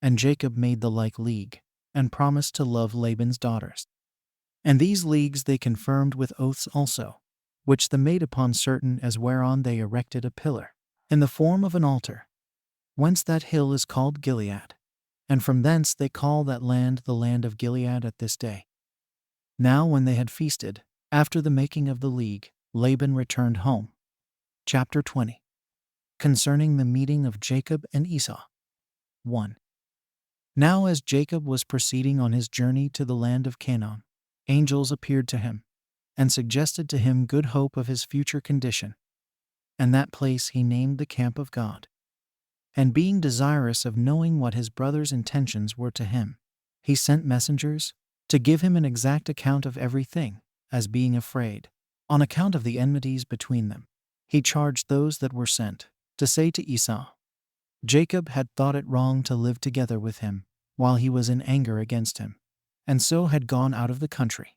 And Jacob made the like league, and promised to love Laban's daughters. And these leagues they confirmed with oaths also, which they made upon certain as whereon they erected a pillar, in the form of an altar, whence that hill is called Gilead. And from thence they call that land the land of Gilead at this day. Now when they had feasted, after the making of the league, Laban returned home. Chapter 20. Concerning the meeting of Jacob and Esau. 1. Now as Jacob was proceeding on his journey to the land of Canaan, angels appeared to him, and suggested to him good hope of his future condition. And that place he named the camp of God. And being desirous of knowing what his brother's intentions were to him, he sent messengers to give him an exact account of everything, as being afraid, on account of the enmities between them, he charged those that were sent to say to Esau, Jacob had thought it wrong to live together with him, while he was in anger against him, and so had gone out of the country,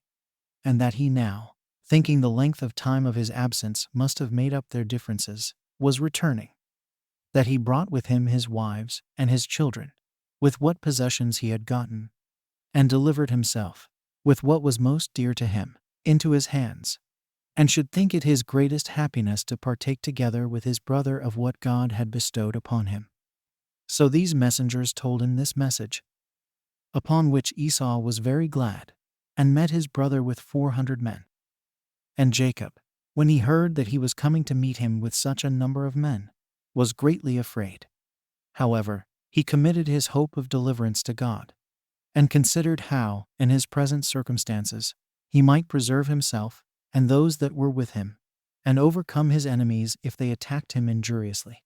and that he now, thinking the length of time of his absence must have made up their differences, was returning, that he brought with him his wives and his children, with what possessions he had gotten, and delivered himself, with what was most dear to him, into his hands, and should think it his greatest happiness to partake together with his brother of what God had bestowed upon him. So these messengers told him this message, upon which Esau was very glad, and met his brother with 400 men. And Jacob, when he heard that he was coming to meet him with such a number of men, was greatly afraid. However, he committed his hope of deliverance to God, and considered how, in his present circumstances, he might preserve himself and those that were with him, and overcome his enemies if they attacked him injuriously.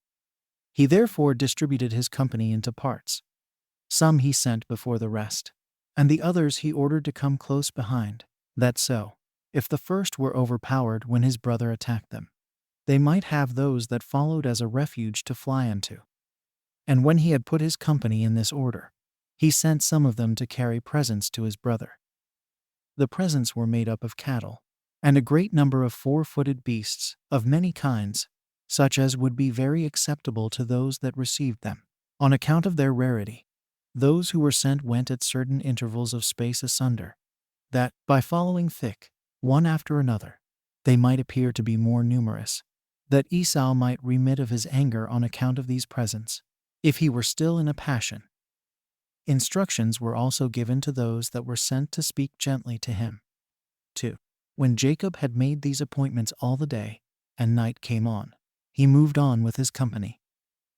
He therefore distributed his company into parts. Some he sent before the rest, and the others he ordered to come close behind, that so, if the first were overpowered when his brother attacked them, they might have those that followed as a refuge to fly unto. And when he had put his company in this order, he sent some of them to carry presents to his brother. The presents were made up of cattle, and a great number of 4-footed beasts, of many kinds, such as would be very acceptable to those that received them, on account of their rarity. Those who were sent went at certain intervals of space asunder, that, by following thick, one after another, they might appear to be more numerous, that Esau might remit of his anger on account of these presents, if he were still in a passion. Instructions were also given to those that were sent to speak gently to him. 2. When Jacob had made these appointments all the day, and night came on, he moved on with his company.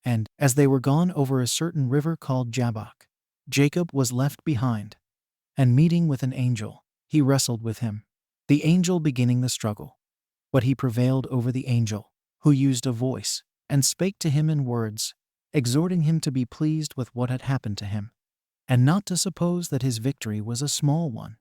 And, as they were gone over a certain river called Jabbok, Jacob was left behind, and meeting with an angel, he wrestled with him, the angel beginning the struggle. But he prevailed over the angel, who used a voice, and spake to him in words, exhorting him to be pleased with what had happened to him, and not to suppose that his victory was a small one,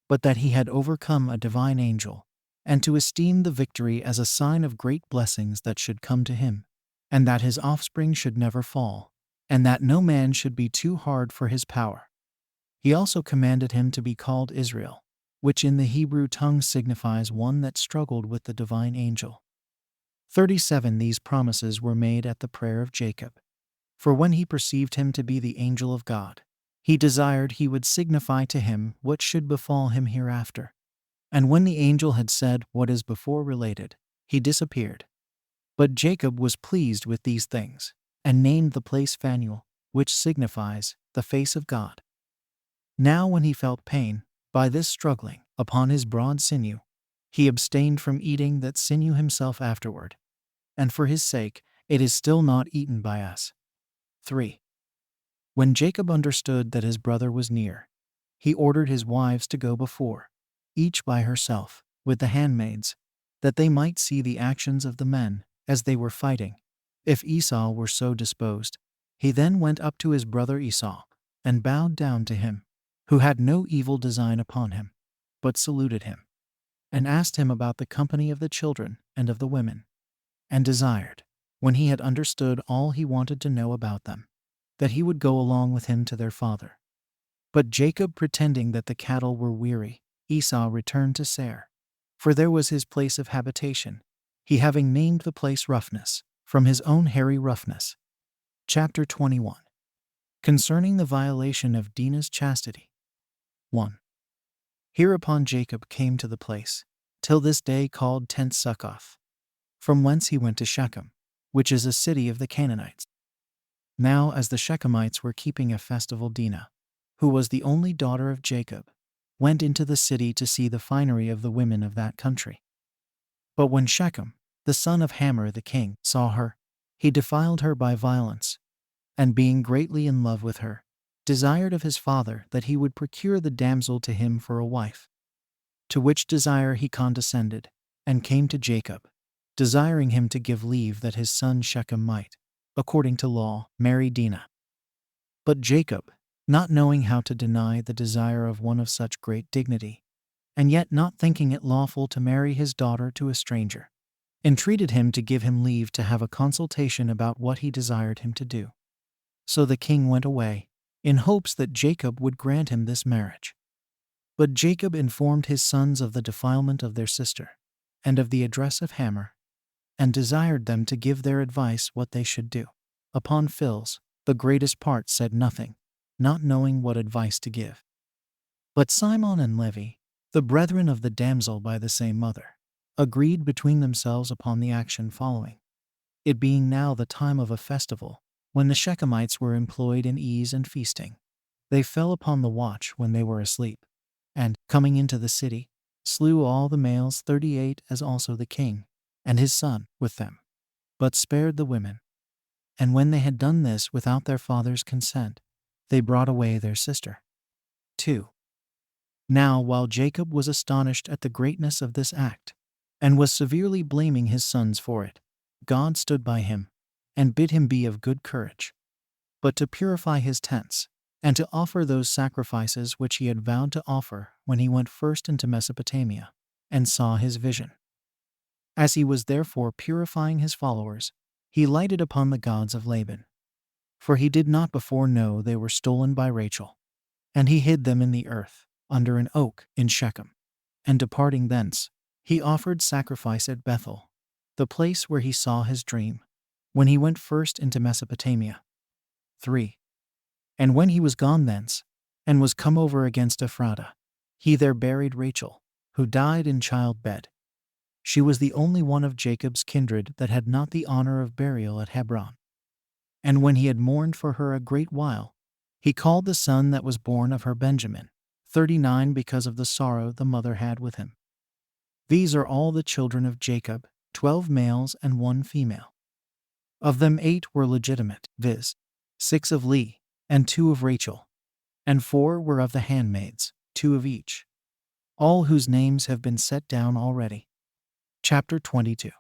but that he had overcome a divine angel, and to esteem the victory as a sign of great blessings that should come to him, and that his offspring should never fall, and that no man should be too hard for his power. He also commanded him to be called Israel, which in the Hebrew tongue signifies one that struggled with the divine angel. 37 These promises were made at the prayer of Jacob. For when he perceived him to be the angel of God, he desired he would signify to him what should befall him hereafter. And when the angel had said what is before related, he disappeared. But Jacob was pleased with these things, and named the place Phanuel, which signifies the face of God. Now when he felt pain, by this struggling, upon his broad sinew, he abstained from eating that sinew himself afterward, and for his sake it is still not eaten by us. 3. When Jacob understood that his brother was near, he ordered his wives to go before, each by herself, with the handmaids, that they might see the actions of the men, as they were fighting. If Esau were so disposed, he then went up to his brother Esau, and bowed down to him, who had no evil design upon him, but saluted him, and asked him about the company of the children and of the women, and desired, when he had understood all he wanted to know about them, that he would go along with him to their father. But Jacob, pretending that the cattle were weary, Esau returned to Seir, for there was his place of habitation, he having named the place Roughness, from his own hairy roughness. Chapter 21. Concerning the violation of Dinah's chastity. 1. Hereupon Jacob came to the place, till this day called Tent Succoth, from whence he went to Shechem, which is a city of the Canaanites. Now as the Shechemites were keeping a festival, Dinah, who was the only daughter of Jacob, went into the city to see the finery of the women of that country. But when Shechem, the son of Hamor the king, saw her, he defiled her by violence, and being greatly in love with her, desired of his father that he would procure the damsel to him for a wife. To which desire he condescended, and came to Jacob, desiring him to give leave that his son Shechem might, according to law, marry Dinah. But Jacob, not knowing how to deny the desire of one of such great dignity, and yet not thinking it lawful to marry his daughter to a stranger, entreated him to give him leave to have a consultation about what he desired him to do. So the king went away, in hopes that Jacob would grant him this marriage. But Jacob informed his sons of the defilement of their sister, and of the address of Hamor, and desired them to give their advice what they should do. Upon Phil's, the greatest part said nothing, not knowing what advice to give. But Simon and Levi, the brethren of the damsel by the same mother, agreed between themselves upon the action following. It being now the time of a festival, when the Shechemites were employed in ease and feasting, They fell upon the watch when they were asleep, and, coming into the city, slew all the males 38 as also the king, and his son with them, but spared the women. And when they had done this without their father's consent, they brought away their sister. 2. Now while Jacob was astonished at the greatness of this act, and was severely blaming his sons for it, God stood by him, and bid him be of good courage, but to purify his tents, and to offer those sacrifices which he had vowed to offer when he went first into Mesopotamia, and saw his vision. As he was therefore purifying his followers, he lighted upon the gods of Laban. For he did not before know they were stolen by Rachel, and he hid them in the earth, under an oak in Shechem. And departing thence, he offered sacrifice at Bethel, the place where he saw his dream, when he went first into Mesopotamia. 3. And when he was gone thence, and was come over against Ephrata, he there buried Rachel, who died in childbed. She was the only one of Jacob's kindred that had not the honor of burial at Hebron. And when he had mourned for her a great while, he called the son that was born of her Benjamin, 39, because of the sorrow the mother had with him. These are all the children of Jacob, 12 males and 1 female. Of them 8 were legitimate, viz., 6 of Leah, and 2 of Rachel, and 4 were of the handmaids, 2 of each, all whose names have been set down already. Chapter 22.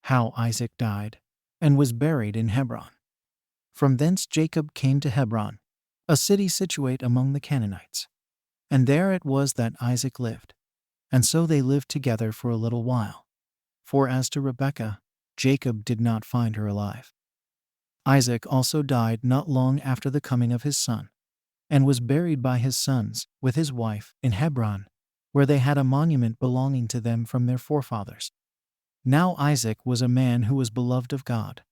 How Isaac died, and was buried in Hebron. From thence Jacob came to Hebron, a city situate among the Canaanites. And there it was that Isaac lived. And so they lived together for a little while. For as to Rebekah, Jacob did not find her alive. Isaac also died not long after the coming of his son, and was buried by his sons, with his wife, in Hebron, where they had a monument belonging to them from their forefathers. Now Isaac was a man who was beloved of God,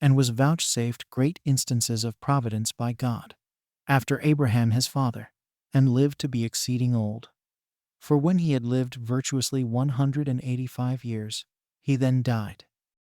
and was vouchsafed great instances of providence by God, after Abraham his father, and lived to be exceeding old. For when he had lived virtuously 185 years, he then died,